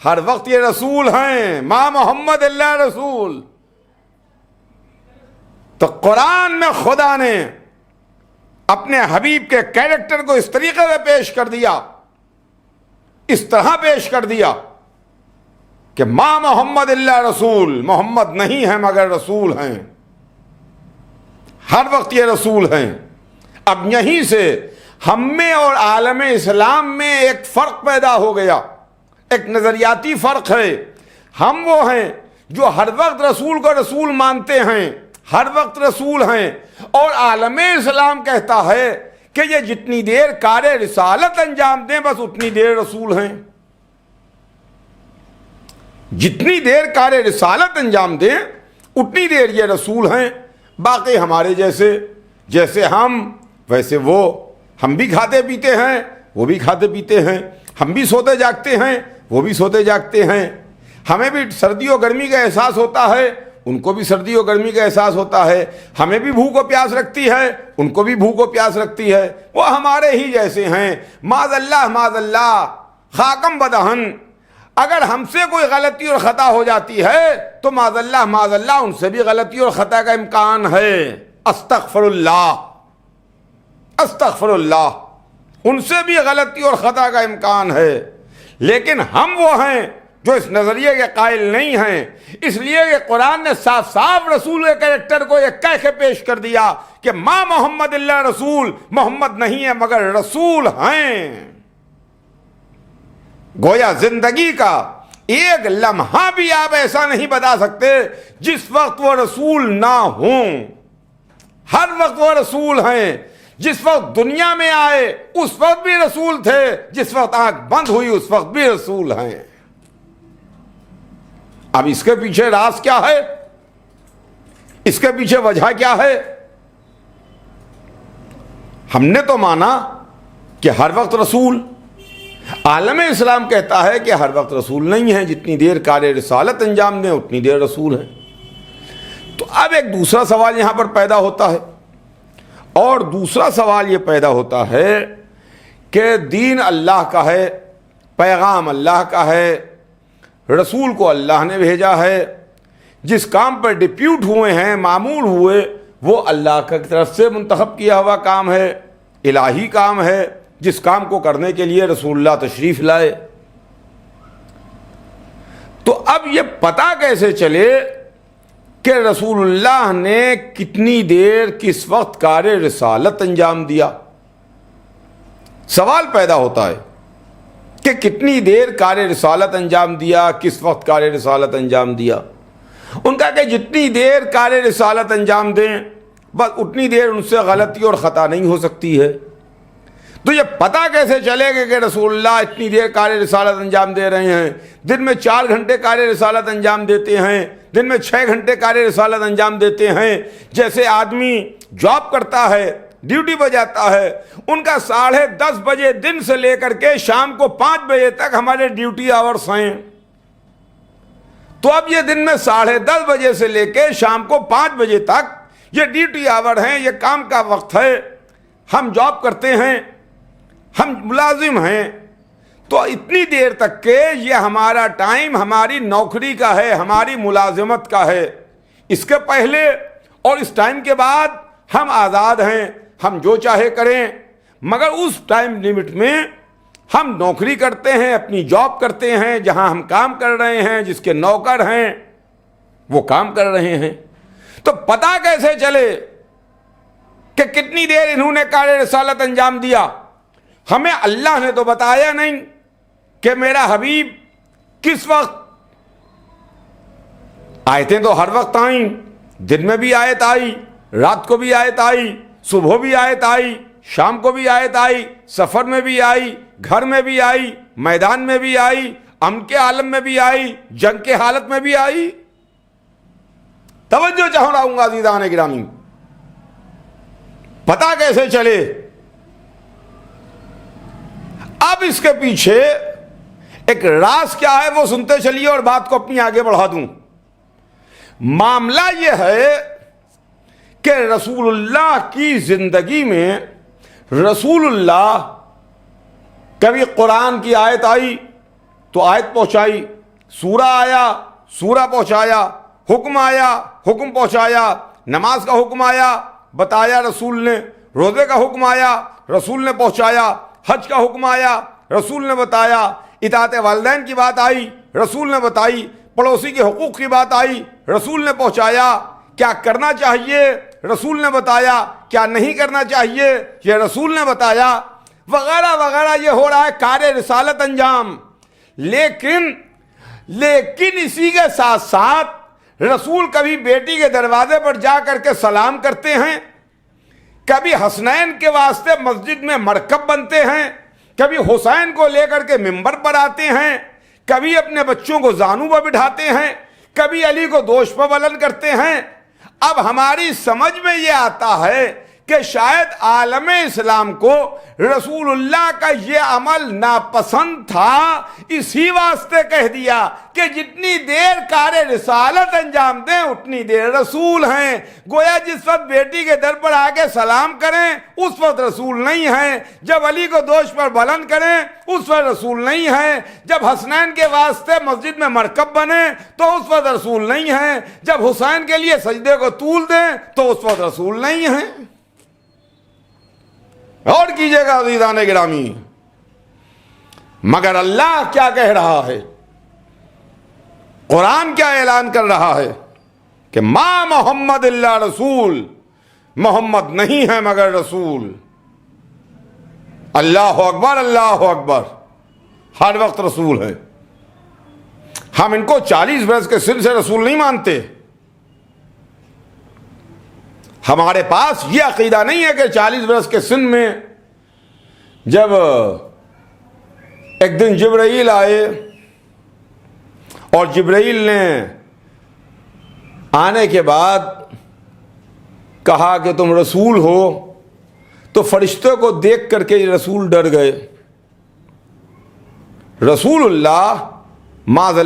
Speaker 4: ہر وقت یہ رسول ہیں، ما محمد الا رسول۔ تو قرآن میں خدا نے اپنے حبیب کے کیریکٹر کو اس طریقے سے پیش کر دیا، اس طرح پیش کر دیا کہ ما محمد الا رسول، محمد نہیں ہے مگر رسول ہیں، ہر وقت یہ رسول ہیں۔ اب یہیں سے ہم میں اور عالم اسلام میں ایک فرق پیدا ہو گیا، ایک نظریاتی فرق ہے۔ ہم وہ ہیں جو ہر وقت رسول کو رسول مانتے ہیں، ہر وقت رسول ہیں، اور عالم اسلام کہتا ہے کہ یہ جتنی دیر کار رسالت انجام دیں بس اتنی دیر رسول ہیں، جتنی دیر کار رسالت انجام دیں اتنی دیر یہ رسول ہیں۔ باقی ہمارے جیسے ہم ویسے وہ، ہم بھی کھاتے پیتے ہیں، وہ بھی کھاتے پیتے ہیں، ہم بھی سوتے جاگتے ہیں، وہ بھی سوتے جاگتے ہیں، ہمیں بھی سردی و گرمی کا احساس ہوتا ہے، ان کو بھی سردی و گرمی کا احساس ہوتا ہے، ہمیں بھی بھوک و پیاس رکھتی ہے، ان کو بھی بھوک و پیاس رکھتی ہے، وہ ہمارے ہی جیسے ہیں۔ معاذ اللہ خاکم بدہن، اگر ہم سے کوئی غلطی اور خطا ہو جاتی ہے تو معاذ اللہ ان سے بھی غلطی اور خطا کا امکان ہے۔ استغفر اللہ، ان سے بھی غلطی اور خطا کا امکان ہے، لیکن ہم وہ ہیں جو اس نظریے کے قائل نہیں ہیں، اس لیے کہ قرآن نے صاف صاف رسول کے کریکٹر کو یہ کہہ کے پیش کر دیا کہ ما محمد اللہ رسول، محمد نہیں ہے مگر رسول ہیں۔ گویا زندگی کا ایک لمحہ بھی آپ ایسا نہیں بتا سکتے جس وقت وہ رسول نہ ہوں، ہر وقت وہ رسول ہیں۔ جس وقت دنیا میں آئے اس وقت بھی رسول تھے، جس وقت آنکھ بند ہوئی اس وقت بھی رسول ہیں۔ اب اس کے پیچھے راز کیا ہے، اس کے پیچھے وجہ کیا ہے؟ ہم نے تو مانا کہ ہر وقت رسول، عالم اسلام کہتا ہے کہ ہر وقت رسول نہیں ہے، جتنی دیر کار رسالت انجام دیں اتنی دیر رسول ہیں۔ تو اب ایک دوسرا سوال یہاں پر پیدا ہوتا ہے، اور دوسرا سوال یہ پیدا ہوتا ہے کہ دین اللہ کا ہے، پیغام اللہ کا ہے، رسول کو اللہ نے بھیجا ہے، جس کام پر ڈپیوٹ ہوئے ہیں، معمول ہوئے، وہ اللہ کی طرف سے منتخب کیا ہوا کام ہے، الہی کام ہے، جس کام کو کرنے کے لیے رسول اللہ تشریف لائے۔ تو اب یہ پتہ کیسے چلے کہ رسول اللہ نے کتنی دیر کس وقت کار رسالت انجام دیا؟ سوال پیدا ہوتا ہے کہ کتنی دیر کار رسالت انجام دیا، کس وقت کار رسالت انجام دیا؟ ان کا کہ جتنی دیر کار رسالت انجام دیں بس اتنی دیر ان سے غلطی اور خطا نہیں ہو سکتی ہے۔ تو یہ پتہ کیسے چلے گا کہ رسول اللہ اتنی دیر کار رسالت انجام دے رہے ہیں؟ دن میں 4 گھنٹے کار رسالت انجام دیتے ہیں، دن میں 6 گھنٹے کار رسالت انجام دیتے ہیں۔ جیسے آدمی جاب کرتا ہے، ڈیوٹی پہ جاتا ہے، ان کا 10:30 بجے دن سے لے کر کے شام کو 5 بجے تک ہمارے ڈیوٹی آورس ہیں۔ تو اب یہ دن میں 10:30 بجے سے لے کے شام کو 5 بجے تک یہ ڈیوٹی آور ہیں، یہ کام کا وقت ہے، ہم جاب کرتے ہیں، ہم ملازم ہیں۔ تو اتنی دیر تک کہ یہ ہمارا ٹائم ہماری نوکری کا ہے، ہماری ملازمت کا ہے۔ اس کے پہلے اور اس ٹائم کے بعد ہم آزاد ہیں، ہم جو چاہے کریں، مگر اس ٹائم لیمٹ میں ہم نوکری کرتے ہیں، اپنی جاب کرتے ہیں، جہاں ہم کام کر رہے ہیں، جس کے نوکر ہیں وہ کام کر رہے ہیں۔ تو پتہ کیسے چلے کہ کتنی دیر انہوں نے کار رسالت انجام دیا؟ ہمیں اللہ نے تو بتایا نہیں کہ میرا حبیب کس وقت، آیتیں تو ہر وقت آئیں، دن میں بھی آیت آئی، رات کو بھی آیت آئی، صبح بھی آیت آئی، شام کو بھی آیت آئی، سفر میں بھی آئی، گھر میں بھی آئی، میدان میں بھی آئی، امن کے عالم میں بھی آئی، جنگ کے حالت میں بھی آئی۔ توجہ چاہوں گا عزیزان گرامی، پتہ کیسے چلے؟ اب اس کے پیچھے ایک راز کیا ہے وہ سنتے چلیے اور بات کو اپنی آگے بڑھا دوں۔ معاملہ یہ ہے کہ رسول اللہ کی زندگی میں رسول اللہ کبھی قرآن کی آیت آئی تو آیت پہنچائی، سورہ آیا سورہ پہنچایا، حکم آیا حکم پہنچایا، نماز کا حکم آیا بتایا رسول نے، روزے کا حکم آیا رسول نے پہنچایا، حج کا حکم آیا رسول نے بتایا، اطاعت والدین کی بات آئی رسول نے بتائی، پڑوسی کے حقوق کی بات آئی رسول نے پہنچایا، کیا کرنا چاہیے رسول نے بتایا، کیا نہیں کرنا چاہیے یہ رسول نے بتایا، وغیرہ وغیرہ۔ یہ ہو رہا ہے کار رسالت انجام۔ لیکن اسی کے ساتھ ساتھ رسول کبھی بیٹی کے دروازے پر جا کر کے سلام کرتے ہیں، کبھی حسنین کے واسطے مسجد میں مرکب بنتے ہیں، کبھی حسین کو لے کر کے ممبر پر آتے ہیں، کبھی اپنے بچوں کو زانو پر بٹھاتے ہیں، کبھی علی کو دوش پر بلند کرتے ہیں۔ اب ہماری سمجھ میں یہ آتا ہے کہ شاید عالم اسلام کو رسول اللہ کا یہ عمل ناپسند تھا، اسی واسطے کہہ دیا کہ جتنی دیر کار رسالت انجام دیں اتنی دیر رسول ہیں۔ گویا جس وقت بیٹی کے در پر آ کے سلام کریں اس وقت رسول نہیں ہیں، جب علی کو دوش پر بلند کریں اس وقت رسول نہیں ہیں، جب حسنین کے واسطے مسجد میں مرکب بنے تو اس وقت رسول نہیں ہیں، جب حسین کے لیے سجدے کو طول دیں تو اس وقت رسول نہیں ہیں۔ اور کیجئے گا عزیزان گرامی، مگر اللہ کیا کہہ رہا ہے، قرآن کیا اعلان کر رہا ہے کہ ما محمد اللہ رسول، محمد نہیں ہے مگر رسول۔ اللہ اکبر، اللہ اکبر، ہر وقت رسول ہے۔ ہم ان کو 40 برس کے سن سے رسول نہیں مانتے۔ ہمارے پاس یہ عقیدہ نہیں ہے کہ 40 برس کے سن میں جب ایک دن جبرائیل آئے اور جبرائیل نے آنے کے بعد کہا کہ تم رسول ہو تو فرشتوں کو دیکھ کر کے رسول ڈر گئے۔ رسول اللہ معاذ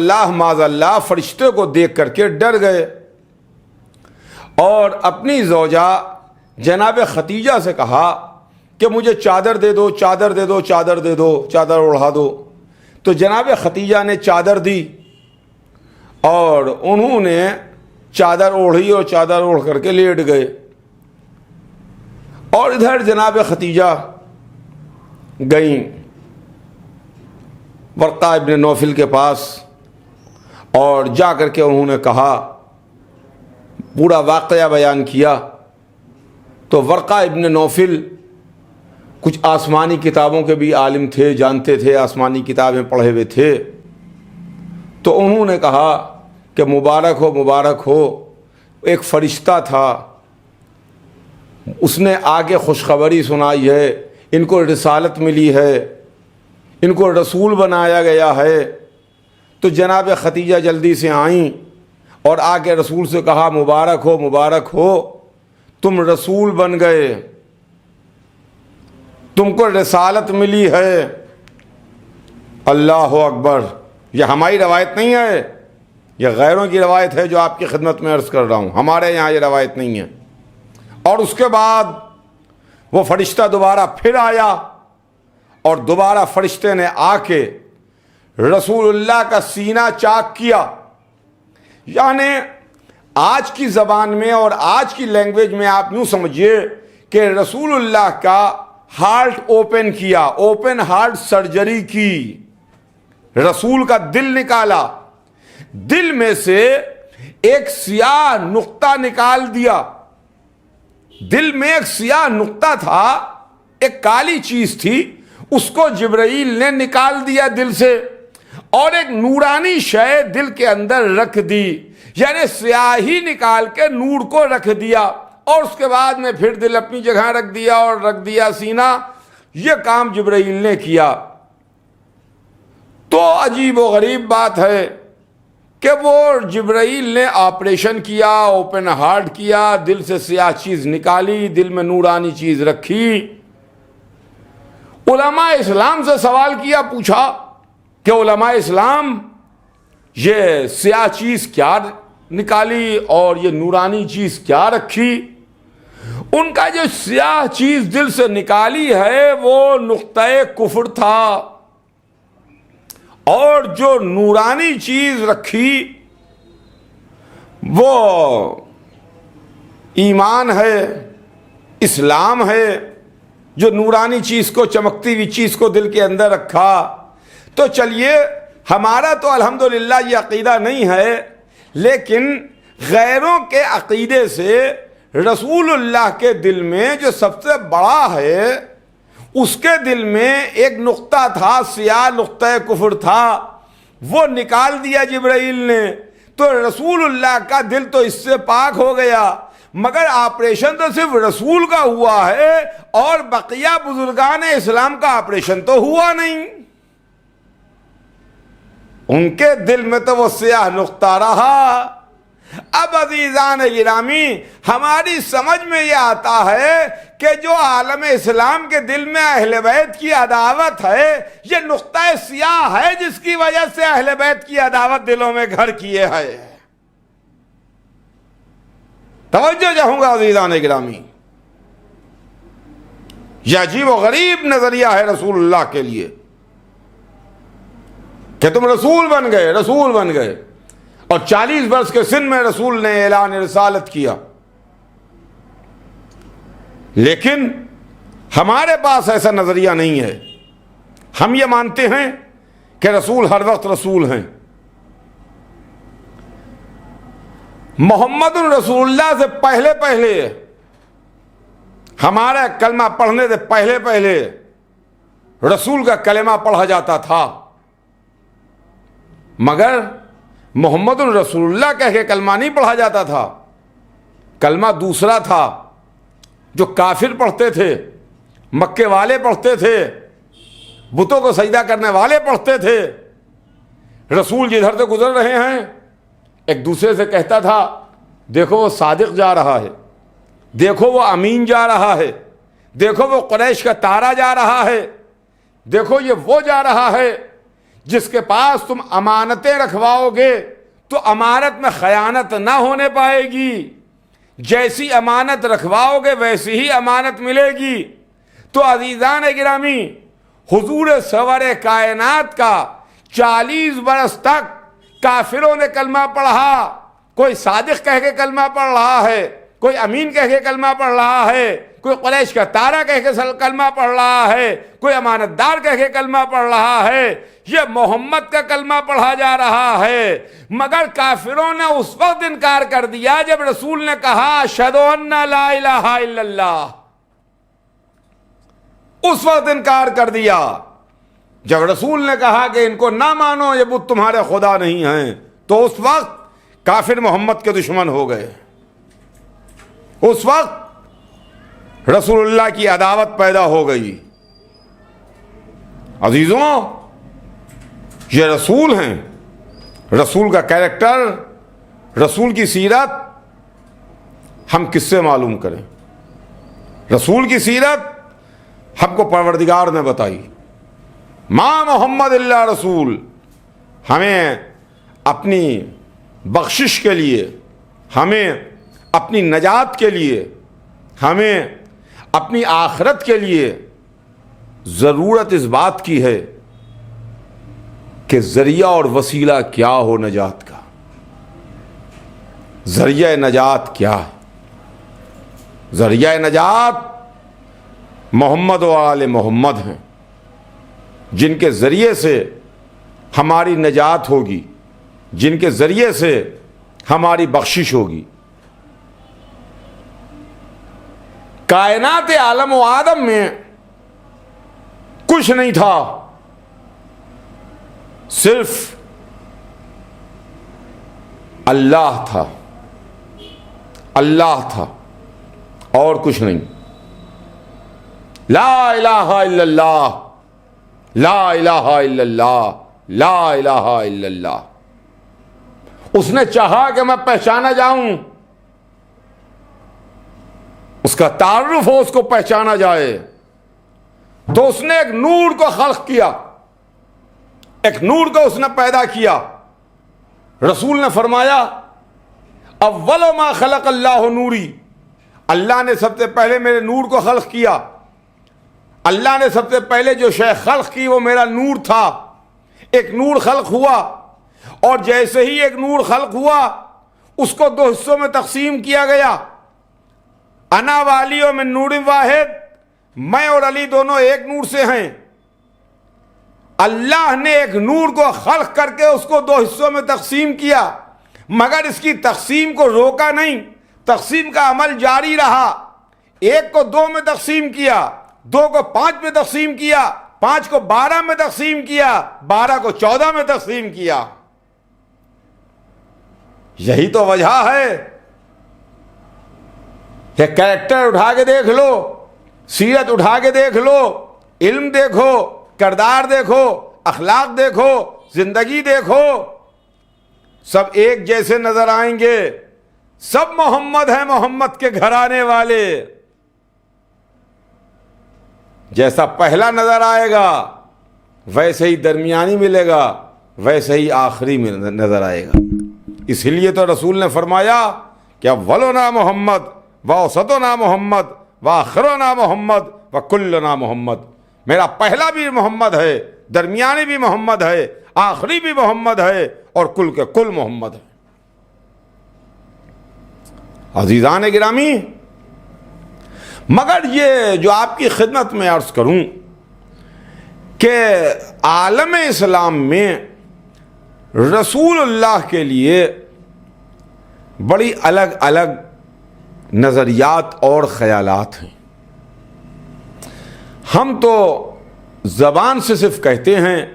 Speaker 4: اللہ فرشتوں کو دیکھ کر کے ڈر گئے اور اپنی زوجہ جناب ختیجہ سے کہا کہ مجھے چادر دے دو، چادر دے دو، چادر دے دو، چادر اڑھا دو۔ تو جناب ختیجہ نے چادر دی اور انہوں نے چادر اوڑھی اور چادر اوڑھ کر کے لیٹ گئے، اور ادھر جناب ختیجہ گئیں ورقہ ابن نوفل کے پاس اور جا کر کے انہوں نے کہا، پورا واقعہ بیان کیا۔ تو ورقہ ابن نوفل کچھ آسمانی کتابوں کے بھی عالم تھے، جانتے تھے، آسمانی کتابیں پڑھے ہوئے تھے۔ تو انہوں نے کہا کہ مبارک ہو، مبارک ہو، ایک فرشتہ تھا، اس نے آگے خوشخبری سنائی ہے، ان کو رسالت ملی ہے، ان کو رسول بنایا گیا ہے۔ تو جناب ختیجہ جلدی سے آئیں اور آ کے رسول سے کہا، مبارک ہو، مبارک ہو، تم رسول بن گئے، تم کو رسالت ملی ہے۔ اللہ اکبر، یہ ہماری روایت نہیں ہے، یہ غیروں کی روایت ہے جو آپ کی خدمت میں عرض کر رہا ہوں، ہمارے یہاں یہ روایت نہیں ہے۔ اور اس کے بعد وہ فرشتہ دوبارہ پھر آیا اور دوبارہ فرشتے نے آ کے رسول اللہ کا سینہ چاک کیا۔ یعنی آج کی زبان میں اور آج کی لینگویج میں آپ یوں سمجھیے کہ رسول اللہ کا ہارٹ اوپن کیا، اوپن ہارٹ سرجری کی، رسول کا دل نکالا، دل میں سے ایک سیاہ نقطہ نکال دیا۔ دل میں ایک سیاہ نقطہ تھا، ایک کالی چیز تھی، اس کو جبرائیل نے نکال دیا دل سے، اور ایک نورانی شے دل کے اندر رکھ دی، یعنی سیاہی نکال کے نور کو رکھ دیا، اور اس کے بعد میں پھر دل اپنی جگہ رکھ دیا اور رکھ دیا سینہ۔ یہ کام جبرائیل نے کیا۔ تو عجیب و غریب بات ہے کہ وہ جبرائیل نے آپریشن کیا، اوپن ہارٹ کیا، دل سے سیاہ چیز نکالی، دل میں نورانی چیز رکھی۔ علماء اسلام سے سوال کیا، پوچھا کہ علماء اسلام یہ سیاہ چیز کیا نکالی اور یہ نورانی چیز کیا رکھی؟ ان کا جو سیاہ چیز دل سے نکالی ہے وہ نقطہ کفر تھا، اور جو نورانی چیز رکھی وہ ایمان ہے، اسلام ہے۔ جو نورانی چیز کو، چمکتی ہوئی چیز کو دل کے اندر رکھا۔ تو چلیے، ہمارا تو الحمدللہ یہ عقیدہ نہیں ہے، لیکن غیروں کے عقیدے سے رسول اللہ کے دل میں جو سب سے بڑا ہے، اس کے دل میں ایک نقطہ تھا، سیاہ نقطہ کفر تھا، وہ نکال دیا جبرائیل نے۔ تو رسول اللہ کا دل تو اس سے پاک ہو گیا، مگر آپریشن تو صرف رسول کا ہوا ہے، اور بقیہ بزرگان اسلام کا آپریشن تو ہوا نہیں۔ ان کے دل میں تو وہ سیاہ نقطہ رہا، اب عزیزان گرامی ہماری سمجھ میں یہ آتا ہے کہ جو عالم اسلام کے دل میں اہل بیت کی عداوت ہے یہ نقطہ سیاہ ہے جس کی وجہ سے اہل بیت کی عداوت دلوں میں گھر کیے ہے. توجہ چاہوں گا عزیزان گرامی، یہ عجیب و غریب نظریہ ہے رسول اللہ کے لیے کہ تم رسول بن گئے اور 40 برس کے سن میں رسول نے اعلان رسالت کیا. لیکن ہمارے پاس ایسا نظریہ نہیں ہے. ہم یہ مانتے ہیں کہ رسول ہر وقت رسول ہیں. محمد رسول اللہ سے پہلے ہمارا کلمہ پڑھنے سے پہلے رسول کا کلمہ پڑھا جاتا تھا، مگر محمد رسول اللہ کہہ کے کلمہ نہیں پڑھا جاتا تھا. کلمہ دوسرا تھا جو کافر پڑھتے تھے، مکے والے پڑھتے تھے، بتوں کو سجدہ کرنے والے پڑھتے تھے. رسول جدھر سے گزر رہے ہیں ایک دوسرے سے کہتا تھا دیکھو وہ صادق جا رہا ہے، دیکھو وہ امین جا رہا ہے، دیکھو وہ قریش کا تارا جا رہا ہے، دیکھو یہ وہ جا رہا ہے جس کے پاس تم امانتیں رکھواؤ گے تو امانت میں خیانت نہ ہونے پائے گی، جیسی امانت رکھواؤ گے ویسی ہی امانت ملے گی. تو عزیزان گرامی حضور سرور کائنات کا 40 برس تک کافروں نے کلمہ پڑھا، کوئی صادق کہہ کے کلمہ پڑھ رہا ہے، کوئی امین کہہ کے کلمہ پڑھ رہا ہے، کوئی قریش کا تارا کہہ کے کلمہ پڑھ رہا ہے، کوئی امانت دار کہہ کے کلمہ پڑھ رہا ہے. یہ محمد کا کلمہ پڑھا جا رہا ہے. مگر کافروں نے اس وقت انکار کر دیا جب رسول نے کہا اشہد ان لا الہ الا اللہ. اس وقت انکار کر دیا جب رسول نے کہا کہ ان کو نہ مانو، یہ بت تمہارے خدا نہیں ہیں. تو اس وقت کافر محمد کے دشمن ہو گئے. اس وقت رسول اللہ کی عداوت پیدا ہو گئی. عزیزوں یہ رسول ہیں، رسول کا کیریکٹر، رسول کی سیرت ہم کس سے معلوم کریں؟ رسول کی سیرت ہم کو پروردگار نے بتائی. ما محمد اللہ رسول. ہمیں اپنی بخشش کے لیے، ہمیں اپنی نجات کے لیے، ہمیں اپنی آخرت کے لیے ضرورت اس بات کی ہے کہ ذریعہ اور وسیلہ کیا ہو نجات کا. ذریعہ نجات کیا ہے؟ ذریعہ نجات محمد و آل محمد ہیں، جن کے ذریعے سے ہماری نجات ہوگی، جن کے ذریعے سے ہماری بخشش ہوگی. کائنات عالم و آدم میں کچھ نہیں تھا، صرف اللہ تھا، اللہ تھا اور کچھ نہیں. لا الہ الا اللہ، لا الہ الا اللہ، لا الہ الا اللہ. اس نے چاہا کہ میں پہچانا جاؤں، اس کا تعارف ہو، اس کو پہچانا جائے، تو اس نے ایک نور کو خلق کیا، ایک نور کو اس نے پیدا کیا. رسول نے فرمایا اول ما خلق اللہ نوری. اللہ نے سب سے پہلے میرے نور کو خلق کیا. اللہ نے سب سے پہلے جو شے خلق کی وہ میرا نور تھا. ایک نور خلق ہوا اور جیسے ہی ایک نور خلق ہوا اس کو 2 حصوں میں تقسیم کیا گیا. انا والی و من نور واحد، میں اور علی دونوں ایک نور سے ہیں. اللہ نے ایک نور کو خلق کر کے اس کو 2 حصوں میں تقسیم کیا، مگر اس کی تقسیم کو روکا نہیں، تقسیم کا عمل جاری رہا. 1 کو 2 میں تقسیم کیا، 2 کو 5 میں تقسیم کیا، 5 کو 12 میں تقسیم کیا، 12 کو 14 میں تقسیم کیا. یہی تو وجہ ہے کہ کریکٹر اٹھا کے دیکھ لو، سیرت اٹھا کے دیکھ لو، علم دیکھو، کردار دیکھو، اخلاق دیکھو، زندگی دیکھو، سب ایک جیسے نظر آئیں گے. سب محمد ہیں، محمد کے گھرانے والے. جیسا پہلا نظر آئے گا ویسے ہی درمیانی ملے گا، ویسے ہی آخری میں نظر آئے گا. اس لیے تو رسول نے فرمایا کہ اولنا محمد واوسطنا محمد وآخرنا محمد وکلنا محمد. میرا پہلا بھی محمد ہے، درمیانی بھی محمد ہے، آخری بھی محمد ہے، اور کل کے کل محمد ہے. عزیزان گرامی، مگر یہ جو آپ کی خدمت میں عرض کروں کہ عالم اسلام میں رسول اللہ کے لیے بڑی الگ الگ نظریات اور خیالات ہیں. ہم تو زبان سے صرف کہتے ہیں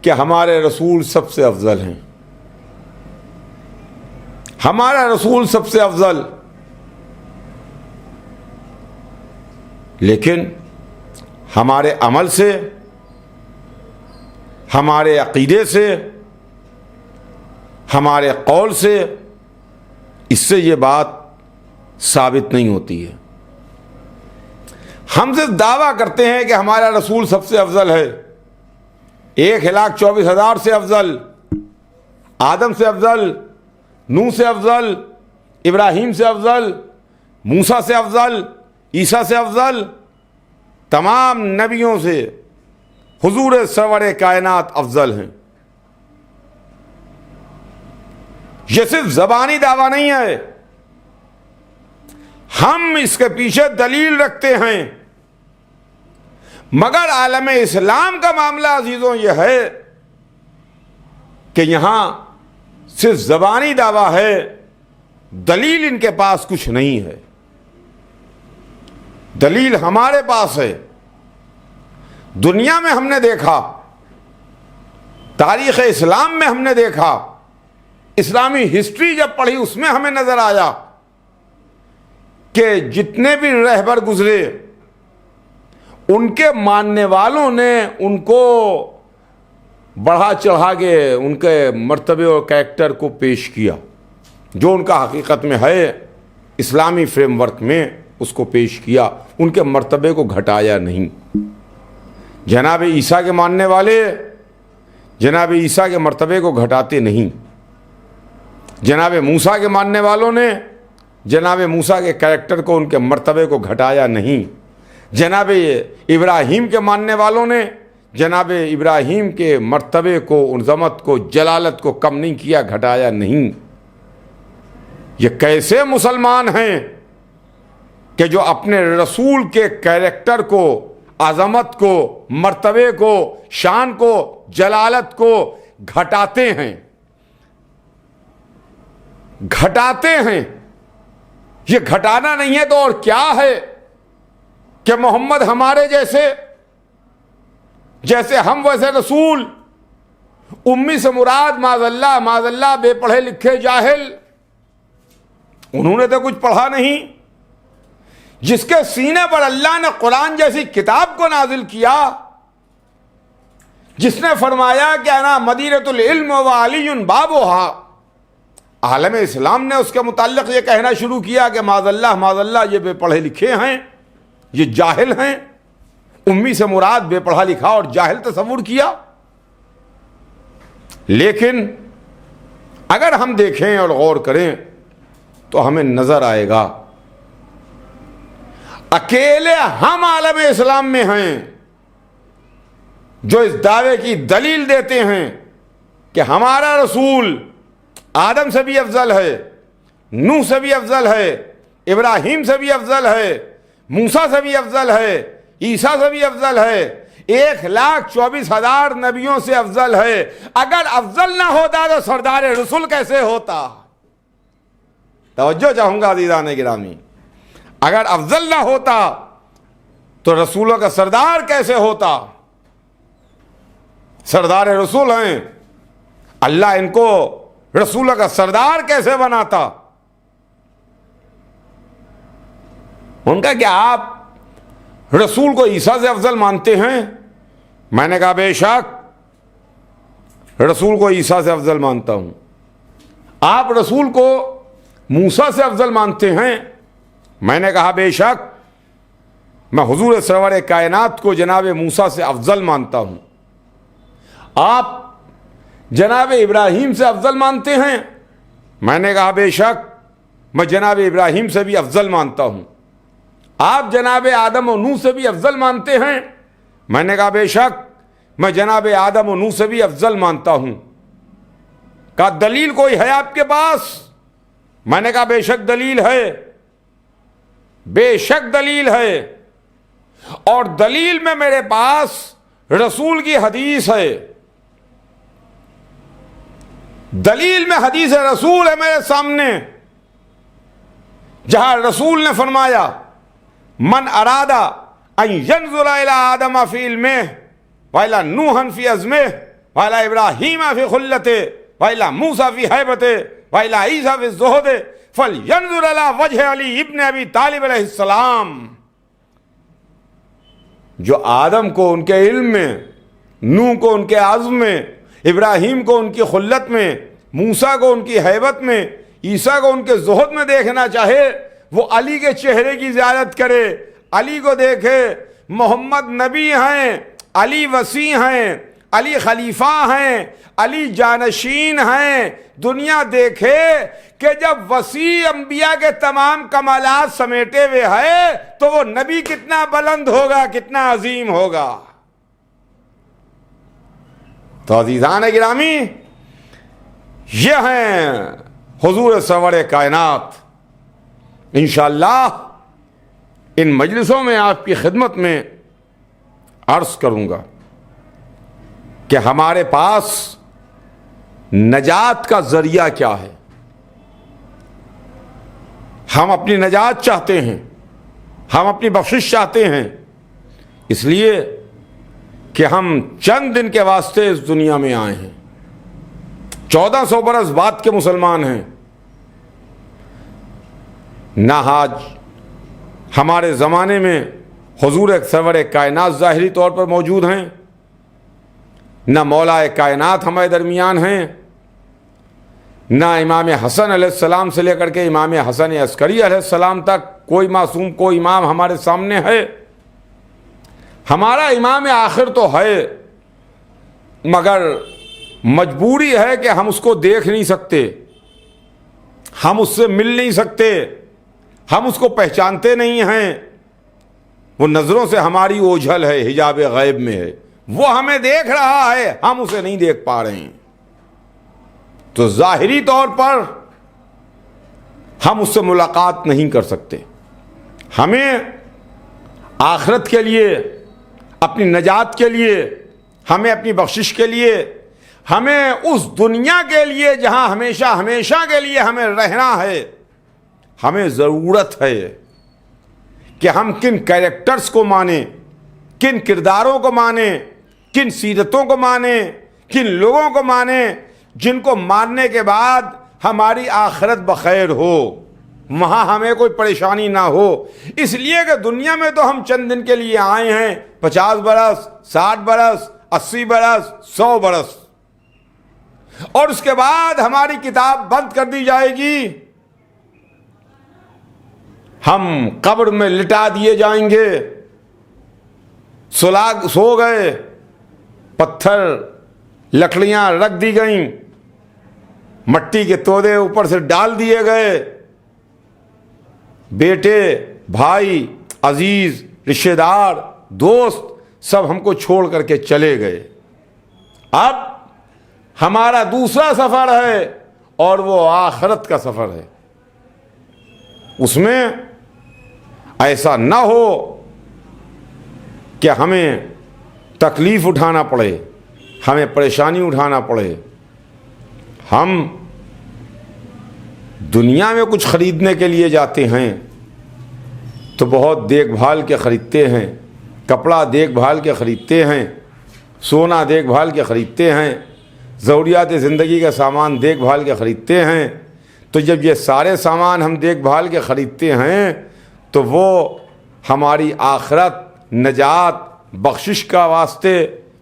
Speaker 4: کہ ہمارے رسول سب سے افضل ہیں، ہمارا رسول سب سے افضل، لیکن ہمارے عمل سے، ہمارے عقیدے سے، ہمارے قول سے اس سے یہ بات ثابت نہیں ہوتی ہے. ہم صرف دعویٰ کرتے ہیں کہ ہمارا رسول سب سے افضل ہے، 1,24,000 سے افضل، آدم سے افضل، نوح سے افضل، ابراہیم سے افضل، موسیٰ سے افضل، عیسیٰ سے افضل، تمام نبیوں سے حضور سرور کائنات افضل ہیں. یہ صرف زبانی دعویٰ نہیں ہے، ہم اس کے پیچھے دلیل رکھتے ہیں. مگر عالم اسلام کا معاملہ عزیزوں یہ ہے کہ یہاں صرف زبانی دعویٰ ہے، دلیل ان کے پاس کچھ نہیں ہے. دلیل ہمارے پاس ہے. دنیا میں ہم نے دیکھا، تاریخ اسلام میں ہم نے دیکھا، اسلامی ہسٹری جب پڑھی اس میں ہمیں نظر آیا کہ جتنے بھی رہبر گزرے ان کے ماننے والوں نے ان کو بڑھا چڑھا کے ان کے مرتبے اور کریکٹر کو پیش کیا، جو ان کا حقیقت میں ہے اسلامی فریم ورک میں اس کو پیش کیا، ان کے مرتبے کو گھٹایا نہیں. جناب عیسیٰ کے ماننے والے جناب عیسیٰ کے مرتبے کو گھٹاتے نہیں. جناب موسیٰ کے ماننے والوں نے جناب موسیٰ کے کریکٹر کو، ان کے مرتبے کو گھٹایا نہیں. جناب ابراہیم کے ماننے والوں نے جناب ابراہیم کے مرتبے کو، عظمت کو، جلالت کو کم نہیں کیا، گھٹایا نہیں. یہ کیسے مسلمان ہیں کہ جو اپنے رسول کے کریکٹر کو، عظمت کو، مرتبے کو، شان کو، جلالت کو گھٹاتے ہیں، گھٹاتے ہیں. یہ گھٹانا نہیں ہے تو اور کیا ہے کہ محمد ہمارے جیسے ہم ویسے رسول. امی سے مراد معاذ اللہ بے پڑھے لکھے جاہل، انہوں نے تو کچھ پڑھا نہیں. جس کے سینے پر اللہ نے قرآن جیسی کتاب کو نازل کیا، جس نے فرمایا کہ انا مدینۃ العلم وعلی بابھا، عالم اسلام نے اس کے متعلق یہ کہنا شروع کیا کہ معاذ اللہ یہ بے پڑھے لکھے ہیں، یہ جاہل ہیں. امی سے مراد بے پڑھا لکھا اور جاہل تصور کیا. لیکن اگر ہم دیکھیں اور غور کریں تو ہمیں نظر آئے گا اکیلے ہم عالم اسلام میں ہیں جو اس دعوے کی دلیل دیتے ہیں کہ ہمارا رسول آدم سے بھی افضل ہے، نوح سے بھی افضل ہے، ابراہیم سے بھی افضل ہے، موسیٰ سے بھی افضل ہے، عیسیٰ سے بھی افضل ہے، 1,24,000 نبیوں سے افضل ہے. اگر افضل نہ ہوتا تو سردار رسول کیسے ہوتا؟ توجہ چاہوں گا عزیزان گرامی، اگر افضل نہ ہوتا تو رسولوں کا سردار کیسے ہوتا؟ سردار رسول ہیں، اللہ ان کو رسولوں کا سردار کیسے بناتا؟ ان کا کہ آپ رسول کو عیسیٰ سے افضل مانتے ہیں؟ میں نے کہا بے شک رسول کو عیسیٰ سے افضل مانتا ہوں. آپ رسول کو موسیٰ سے افضل مانتے ہیں؟ میں نے کہا بے شک میں حضور سرور کائنات کو جناب موسیٰ سے افضل مانتا ہوں۔ آپ جناب ابراہیم سے افضل مانتے ہیں؟ میں نے کہا بے شک میں جناب ابراہیم سے بھی افضل مانتا ہوں۔ آپ جناب آدم و نوح سے بھی افضل مانتے ہیں؟ میں نے کہا بے شک میں جناب آدم و نوح سے بھی افضل مانتا ہوں۔ کہا دلیل کوئی ہے آپ کے پاس؟ میں نے کہا بے شک دلیل ہے، بے شک دلیل ہے، اور دلیل میں میرے پاس رسول کی حدیث ہے، دلیل میں حدیث رسول ہے میرے سامنے، جہاں رسول نے فرمایا من ارادہ ان ينظر الى آدم فی علمہ وإلى نوحا فی عزمہ وإلى ابراہیم فی خلتہ وإلى موسیٰ فی حیبتہ وإلى عیسیٰ فی الزہد فلینظر الى وجہ علی ابن ابی طالب علیہ السلام۔ جو آدم کو ان کے علم میں، نوح کو ان کے عزم میں، ابراہیم کو ان کی خلت میں، موسیٰ کو ان کی حیبت میں، عیسیٰ کو ان کے زہد میں دیکھنا چاہے، وہ علی کے چہرے کی زیارت کرے، علی کو دیکھے۔ محمد نبی ہیں، علی وسیع ہیں، علی خلیفہ ہیں، علی جانشین ہیں۔ دنیا دیکھے کہ جب وسیع انبیاء کے تمام کمالات سمیٹے ہوئے ہے تو وہ نبی کتنا بلند ہوگا، کتنا عظیم ہوگا۔ تو عزیزان گرامی، یہ ہیں حضور سرور کائنات۔ انشاءاللہ ان مجلسوں میں آپ کی خدمت میں عرض کروں گا کہ ہمارے پاس نجات کا ذریعہ کیا ہے۔ ہم اپنی نجات چاہتے ہیں، ہم اپنی بخشش چاہتے ہیں، اس لیے کہ ہم چند دن کے واسطے اس دنیا میں آئے ہیں۔ 1400 برس بعد کے مسلمان ہیں۔ نہ آج ہمارے زمانے میں حضور سرور کائنات ظاہری طور پر موجود ہیں، نہ مولا کائنات ہمارے درمیان ہیں، نہ امام حسن علیہ السلام سے لے کر کے امام حسن عسکری علیہ السلام تک کوئی معصوم، کوئی امام ہمارے سامنے ہے۔ ہمارا امام آخر تو ہے، مگر مجبوری ہے کہ ہم اس کو دیکھ نہیں سکتے، ہم اس سے مل نہیں سکتے، ہم اس کو پہچانتے نہیں ہیں۔ وہ نظروں سے ہماری اوجھل ہے، حجاب غیب میں ہے، وہ ہمیں دیکھ رہا ہے، ہم اسے نہیں دیکھ پا رہے ہیں۔ تو ظاہری طور پر ہم اس سے ملاقات نہیں کر سکتے۔ ہمیں آخرت کے لیے، اپنی نجات کے لیے، ہمیں اپنی بخشش کے لیے، ہمیں اس دنیا کے لیے جہاں ہمیشہ ہمیشہ کے لیے ہمیں رہنا ہے، ہمیں ضرورت ہے کہ ہم کن کیریکٹرز کو مانیں، کن کرداروں کو مانیں، کن سیرتوں کو مانیں، کن لوگوں کو مانیں، جن کو ماننے کے بعد ہماری آخرت بخیر ہو، وہاں ہمیں کوئی پریشانی نہ ہو۔ اس لیے کہ دنیا میں تو ہم چند دن کے لیے آئے ہیں، 50 برس، 60 برس، 80 برس، 100 برس، اور اس کے بعد ہماری کتاب بند کر دی جائے گی، ہم قبر میں لٹا دیے جائیں گے، سو گئے، پتھر لکڑیاں رکھ دی گئیں، مٹی کے تودے اوپر سے ڈال دیے گئے، بیٹے، بھائی، عزیز، رشتہ دار، دوست سب ہم کو چھوڑ کر کے چلے گئے۔ اب ہمارا دوسرا سفر ہے اور وہ آخرت کا سفر ہے۔ اس میں ایسا نہ ہو کہ ہمیں تکلیف اٹھانا پڑے، ہمیں پریشانی اٹھانا پڑے۔ ہم دنیا میں کچھ خریدنے کے لیے جاتے ہیں تو بہت دیکھ بھال کے خریدتے ہیں، کپڑا دیکھ بھال کے خریدتے ہیں، سونا دیکھ بھال کے خریدتے ہیں، ضروریات زندگی کا سامان دیکھ بھال کے خریدتے ہیں۔ تو جب یہ سارے سامان ہم دیکھ بھال کے خریدتے ہیں تو وہ ہماری آخرت، نجات، بخشش کا واسطے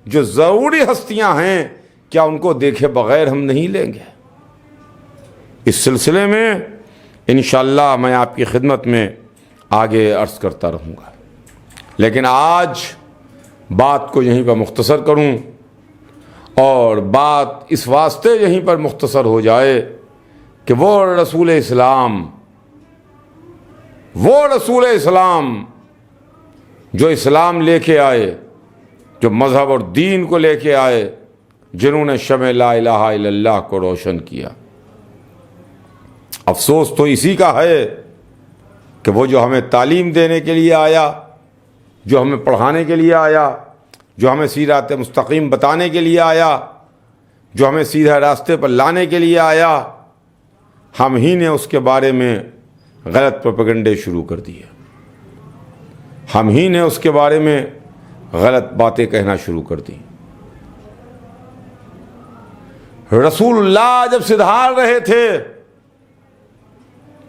Speaker 4: جو ضروری ہستیاں ہیں، کیا ان کو دیکھے بغیر ہم نہیں لیں گے؟ اس سلسلے میں انشاءاللہ میں آپ کی خدمت میں آگے عرض کرتا رہوں گا، لیکن آج بات کو یہیں پر مختصر کروں، اور بات اس واسطے یہیں پر مختصر ہو جائے کہ وہ رسول اسلام جو اسلام لے کے آئے، جو مذہب اور دین کو لے کے آئے، جنہوں نے شمع لا الہ الا اللہ کو روشن کیا، افسوس تو اسی کا ہے کہ وہ جو ہمیں تعلیم دینے کے لیے آیا، جو ہمیں پڑھانے کے لیے آیا، جو ہمیں سیرات مستقیم بتانے کے لیے آیا، جو ہمیں سیدھے راستے پر لانے کے لیے آیا، ہم ہی نے اس کے بارے میں غلط پروپیگنڈے شروع کر دیے، ہم ہی نے اس کے بارے میں غلط باتیں کہنا شروع کر دی۔ رسول اللہ جب سدھار رہے تھے،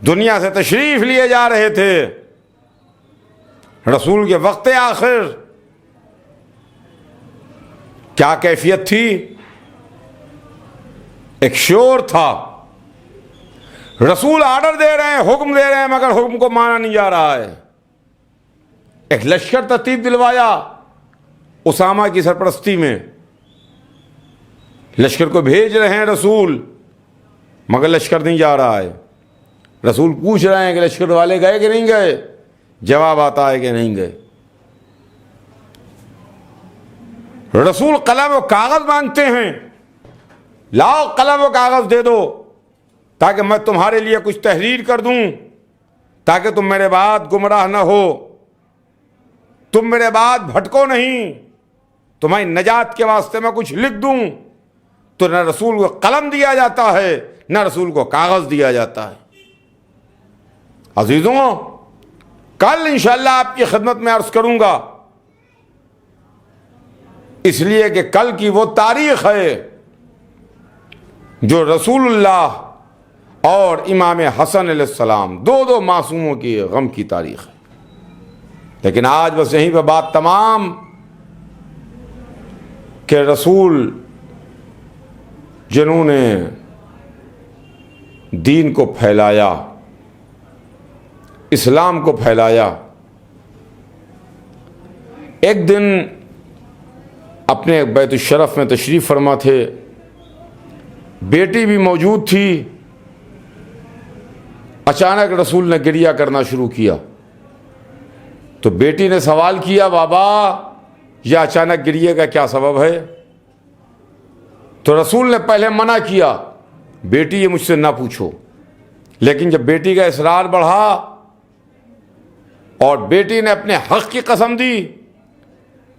Speaker 4: دنیا سے تشریف لیے جا رہے تھے، رسول کے وقت آخر کیا کیفیت تھی؟ ایک شور تھا، رسول آرڈر دے رہے ہیں، حکم دے رہے ہیں، مگر حکم کو مانا نہیں جا رہا ہے۔ ایک لشکر ترتیب دلوایا اسامہ کی سرپرستی میں، لشکر کو بھیج رہے ہیں رسول، مگر لشکر نہیں جا رہا ہے۔ رسول پوچھ رہے ہیں کہ لشکر والے گئے کہ نہیں گئے، جواب آتا ہے کہ نہیں گئے۔ رسول قلم و کاغذ مانگتے ہیں، لاؤ قلم و کاغذ دے دو تاکہ میں تمہارے لیے کچھ تحریر کر دوں، تاکہ تم میرے بعد گمراہ نہ ہو، تم میرے بعد بھٹکو نہیں، تمہاری نجات کے واسطے میں کچھ لکھ دوں۔ تو نہ رسول کو قلم دیا جاتا ہے، نہ رسول کو کاغذ دیا جاتا ہے۔ عزیزوں، کل انشاءاللہ آپ کی خدمت میں عرض کروں گا، اس لیے کہ کل کی وہ تاریخ ہے جو رسول اللہ اور امام حسن علیہ السلام دو معصوموں کی غم کی تاریخ ہے۔ لیکن آج بس یہیں پہ بات تمام کہ رسول جنہوں نے دین کو پھیلایا، اسلام کو پھیلایا، ایک دن اپنے بیت الشرف میں تشریف فرما تھے، بیٹی بھی موجود تھی، اچانک رسول نے گریہ کرنا شروع کیا۔ تو بیٹی نے سوال کیا، بابا یہ اچانک گریے کا کیا سبب ہے؟ تو رسول نے پہلے منع کیا، بیٹی یہ مجھ سے نہ پوچھو، لیکن جب بیٹی کا اصرار بڑھا اور بیٹی نے اپنے حق کی قسم دی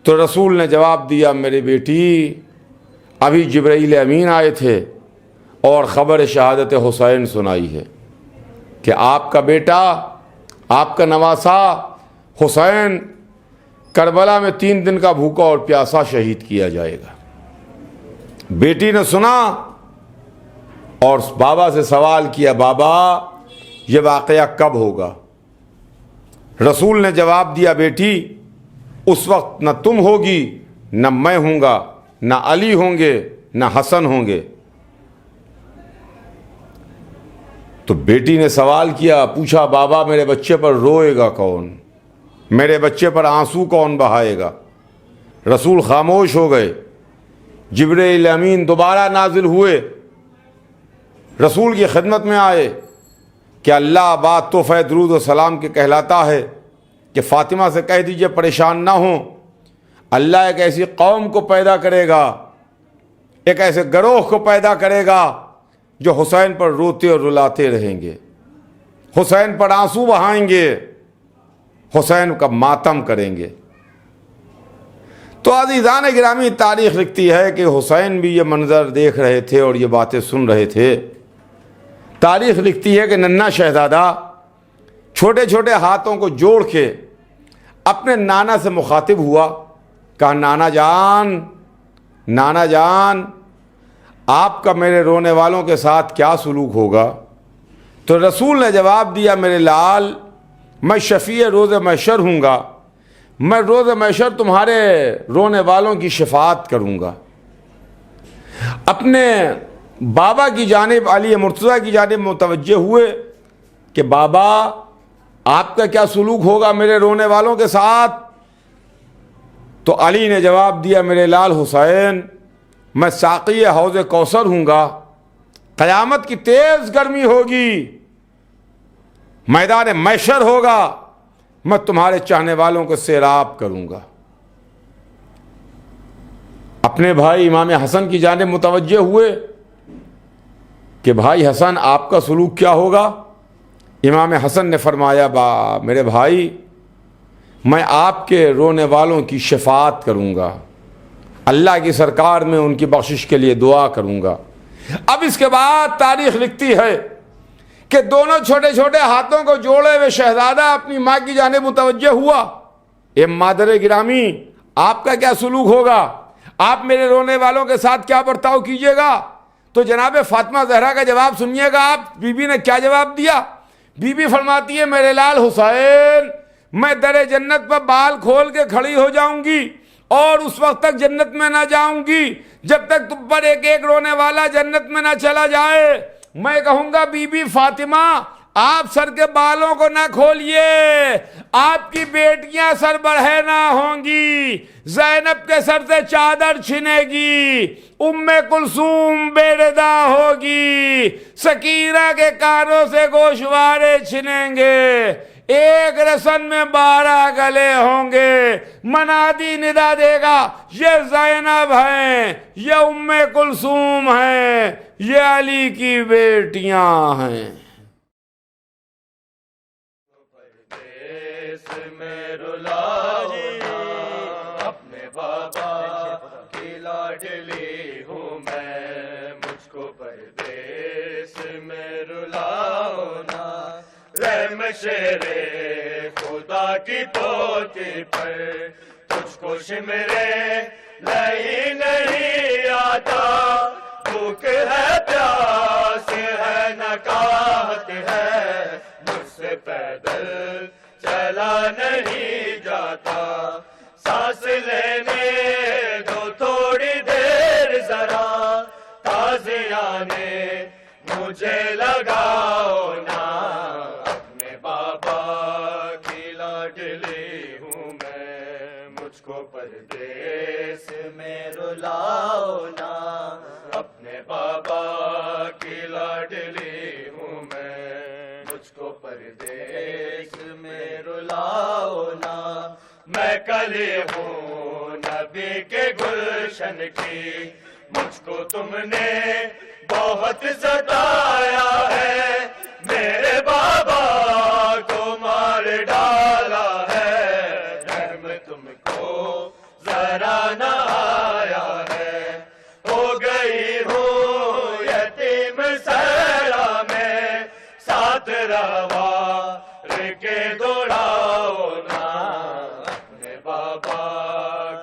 Speaker 4: تو رسول نے جواب دیا، میری بیٹی ابھی جبرائیل امین آئے تھے اور خبر شہادت حسین سنائی ہے کہ آپ کا بیٹا، آپ کا نواسا حسین کربلا میں 3 دن کا بھوکا اور پیاسا شہید کیا جائے گا۔ بیٹی نے سنا اور بابا سے سوال کیا، بابا یہ واقعہ کب ہوگا؟ رسول نے جواب دیا، بیٹی اس وقت نہ تم ہوگی، نہ میں ہوں گا، نہ علی ہوں گے، نہ حسن ہوں گے۔ تو بیٹی نے سوال کیا، پوچھا، بابا میرے بچے پر روئے گا کون؟ میرے بچے پر آنسو کون بہائے گا؟ رسول خاموش ہو گئے۔ جبرائیل امین دوبارہ نازل ہوئے، رسول کی خدمت میں آئے کہ اللہ بات تحفہ درود و سلام کے کہلاتا ہے کہ فاطمہ سے کہہ دیجئے پریشان نہ ہوں، اللہ ایک ایسی قوم کو پیدا کرے گا، ایک ایسے گروہ کو پیدا کرے گا جو حسین پر روتے اور رلاتے رہیں گے، حسین پر آنسو بہائیں گے، حسین کا ماتم کریں گے۔ تو عزیزان گرامی، تاریخ لکھتی ہے کہ حسین بھی یہ منظر دیکھ رہے تھے اور یہ باتیں سن رہے تھے۔ تاریخ لکھتی ہے کہ ننھا شہزادہ چھوٹے چھوٹے ہاتھوں کو جوڑ کے اپنے نانا سے مخاطب ہوا، کہا، نانا جان، نانا جان، آپ کا میرے رونے والوں کے ساتھ کیا سلوک ہوگا؟ تو رسول نے جواب دیا، میرے لال، میں شفیع روز محشر ہوں گا، میں روز محشر تمہارے رونے والوں کی شفاعت کروں گا۔ اپنے بابا کی جانب، علی مرتضیٰ کی جانب متوجہ ہوئے کہ بابا آپ کا کیا سلوک ہوگا میرے رونے والوں کے ساتھ؟ تو علی نے جواب دیا میرے لال حسین میں ساقی حوض کوثر ہوں گا، قیامت کی تیز گرمی ہوگی، میدان محشر ہوگا، میں تمہارے چاہنے والوں کو سیراب کروں گا۔ اپنے بھائی امام حسن کی جانب متوجہ ہوئے کہ بھائی حسن آپ کا سلوک کیا ہوگا؟ امام حسن نے فرمایا میرے بھائی میں آپ کے رونے والوں کی شفاعت کروں گا، اللہ کی سرکار میں ان کی بخشش کے لیے دعا کروں گا۔ اب اس کے بعد تاریخ لکھتی ہے کہ دونوں چھوٹے چھوٹے ہاتھوں کو جوڑے ہوئے شہزادہ اپنی ماں کی جانب متوجہ ہوا، اے مادر گرامی آپ کا کیا سلوک ہوگا؟ آپ میرے رونے والوں کے ساتھ کیا برتاؤ کیجیے گا؟ تو جناب فاطمہ زہرا کا جواب سنیے گا آپ، بی بی نے کیا جواب دیا؟ بی بی فرماتی ہے میرے لال حسین میں در جنت پر بال کھول کے کھڑی ہو جاؤں گی اور اس وقت تک جنت میں نہ جاؤں گی جب تک تم پر ایک ایک رونے والا جنت میں نہ چلا جائے۔ میں کہوں گا بی بی فاطمہ آپ سر کے بالوں کو نہ کھولیے، آپ کی بیٹیاں سر بڑھینا ہوں گی، زینب کے سر سے چادر چھنے گی، ام کلثوم بے ردا ہوگی، سکینہ کے کانوں سے گوشوارے چھنیں گے، ایک رسن میں 12 گلے ہوں گے، منادی ندا دے گا یہ زینب ہیں، یہ ام کلثوم ہیں، یہ علی کی بیٹیاں ہیں۔
Speaker 2: میں رلاؤ نا اپنے بابا کی لاڈلی ہوں میں، مجھ کو پردیس میں رلاؤ نا، رحم شیر خدا کی پوتی پر تجھ کو شمرے نہیں آتا، بھوک ہے پیاس ہے نکاہت ہے، مجھ سے پیدل چلا نہیں جاتا، سانس لینے دو تھوڑی دیر ذرا، تازیانے مجھے لگاؤ نا، اپنے بابا کی لاڈلی ہوں میں، مجھ کو پردیس میں رلاؤ نا، اپنے بابا کی لاڈلی ہوں میں، مجھ کو پردیس میں رلاؤ نا، میں کلی ہوں نبی کے گلشن کی، مجھ کو تم نے بہت ستایا ہے، میرے بابا کو مار ڈالا ہے، رحم تم کو ذرا نہ آیا ہے، ہو گئی ہوں یتیم سہرا میں، ساتھ روا کے دوڑاؤ نا، اپنے بابا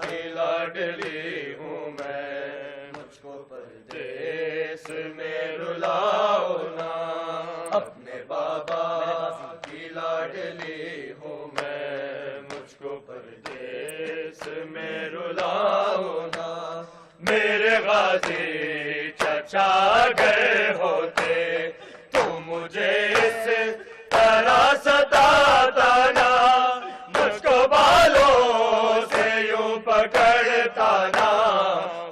Speaker 2: کی لاڈلی ہوں میں، مجھ کو پردیس میں رلاؤ نا، اپنے بابا کی لاڈلی ہوں میں، مجھ کو پردیس میں رلاؤ نا، میرے غازی چچا اگر ہوتے تو مجھے اس طرح ستاتا نا، مجھ کو بالوں سے یوں پکڑتا نا،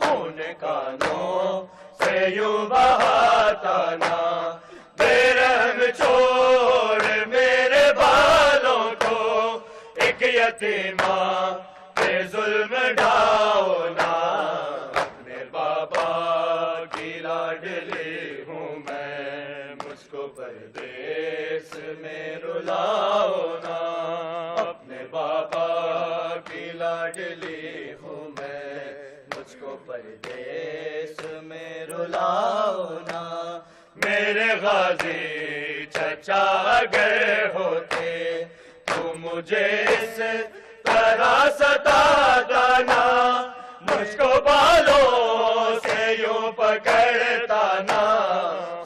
Speaker 2: خون کانوں سے یوں بہاتا نا، بے رحم چھوڑ میرے بالوں کو، ایک یتیمہ پہ ظلم ڈھاؤ نا، اپنے بابا کی لاڈلی ہوں میں، مجھ کو پردیس میں رلاؤ نا، اپنے بابا کی لاڈلی ہوں میں، مجھ کو پردیس میں رلاؤ نا، میرے غازی چچا اگر ہوتے تو مجھے اس طرح ستاتا نا، مجھ کو بالوں سے یوں پکڑتا نا،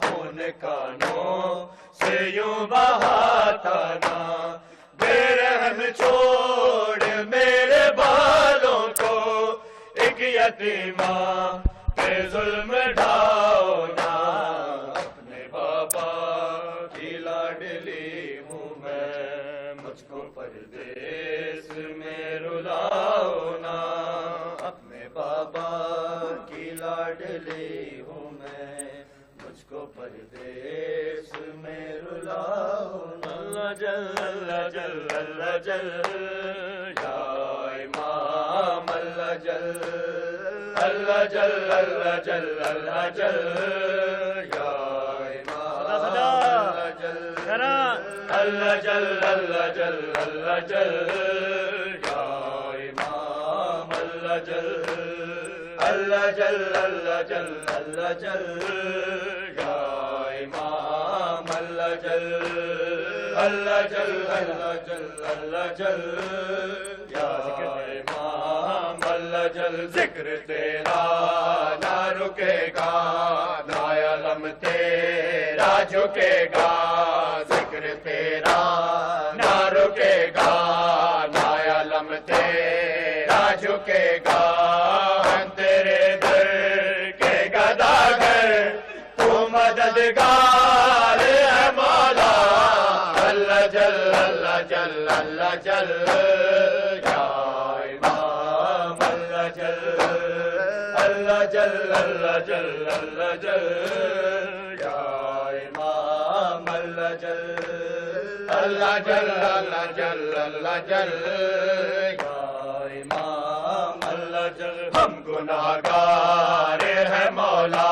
Speaker 2: خون کانوں سے یوں بہاتا نا، بے رحم چھوڑ میرے بالوں کو، ایک یتیمہ پہ ظلم ڈھاؤ نا، اپنے بابا کی لاڈلی پردیس میں رلا اللہ جل اللہ جل اللہ جل یا امام اللہ جل اللہ جل اللہ جل اللہ جل یا امام اللہ جل اللہ جل اللہ جل اللہ جل یا امام اللہ جل اللہ جل اللہ جل اللہ جل یا امام اللہ جل اللہ جل اللہ جل اللہ جل یا امام اللہ جل ذکر تیرا نہ رکے گا نہ علم تیرا جھکے گا ذکر تیرا نہ رکے گا نہ علم تیرا جھکے گا تیرے در کے گداگر تو مددگار ہے مولا اللہ جل اللہ جل اللہ جل یا امام اللہ جل اللہ جل اللہ جل اللہ جل یا امام اللہ جل اللہ جل اللہ جل اللہ جل یا امام اللہ جل ہم گناہگار ہیں مولا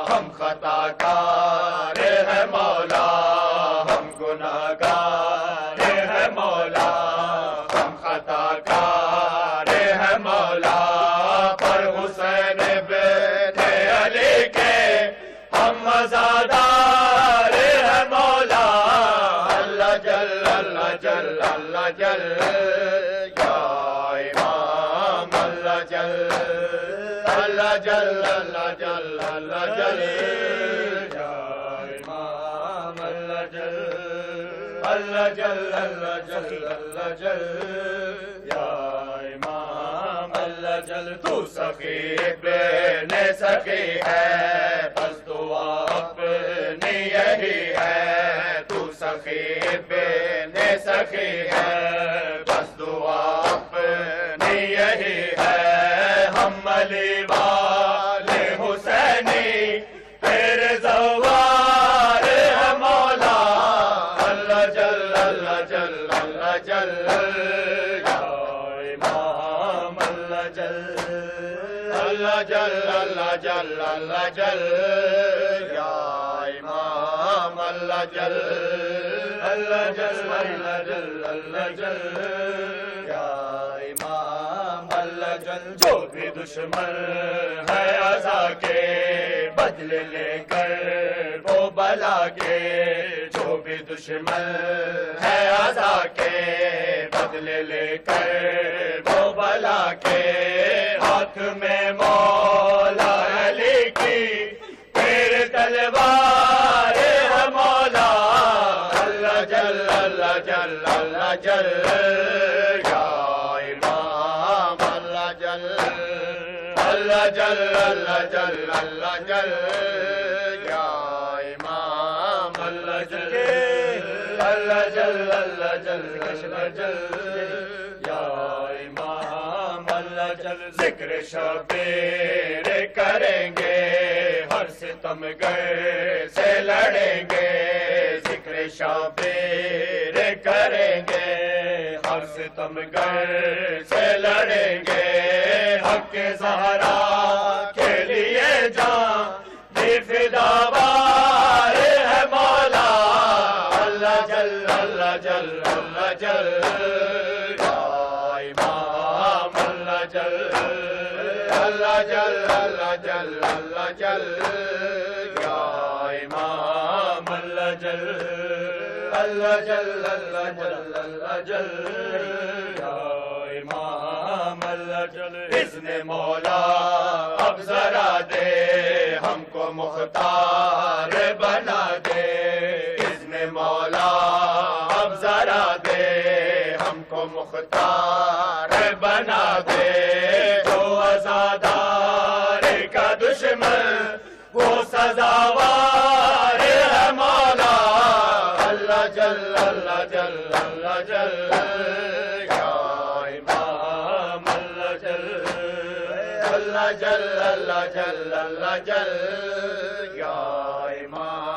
Speaker 2: ہم خطا کار ہیں مولا ہم گناہگار ہیں مولا ہم خطا کار ہیں مولا پر حسین بن علی کے ہم مزادار ہیں مولا اللہ جل اللہ جل اللہ جل یا امام اللہ جل اللہ جل اللہ جل اللہ جل یا امام اللہ جل اللہ جل اللہ جل اللہ جل یا امام اللہ جل تو سخی ابن سخی ہے بس دعا اپنی یہی ہے تو سخی ابن سخی ہے بس دعا اپنی یہی ہے ہم علی والے حسینی تیرے زوار ہے مولا اللہ جل اللہ جل اللہ جل یا امام اللہ جل اللہ جل اللہ جل اللہ جل یا امام اللہ جل اللہ جل اللہ جل اللہ جل یا امام اللہ جل جو بھی دشمن ہے عزا کے بدلے لے کر وہ بلا کے جو بھی دشمن ہے عزا کے بدلے لے کر وہ بلا کے ہاتھ میں مولا علی کی تیرے تلوار ہے مولا اللہ جل اللہ جل اللہ جل یا امام اللہ جل اللہ جل اللہ جل اللہ جل یا امام اللہ جل اللہ جل اللہ جل اللہ جل یا امام اللہ جل ذکر شبیر کریں گے ہر ستم گر سے لڑیں گے ذکر شبیر کریں گے ہر ستم گر سے لڑیں گے حق زہرا کے لیے جان بھی فداوار ہے مولا اللہ جل اللہ جل اللہ جل یا امام اللہ جل اللہ جل اللہ جل اللہ جل یا امام اللہ جل اللہ جل اللہ جل اللہ جل یا امام اللہ جل اذن مولا اب ذرا دے ہم کو مختار بنا دے اذن مولا اب ذرا دے ہم کو مختار بنا دے جو عزادار کا دشمن وہ سزاوار ہے مولا اللہ جل اللہ جل اللہ جل یا امام اللہ جل اللہ جل اللہ جل اللہ جل یا امام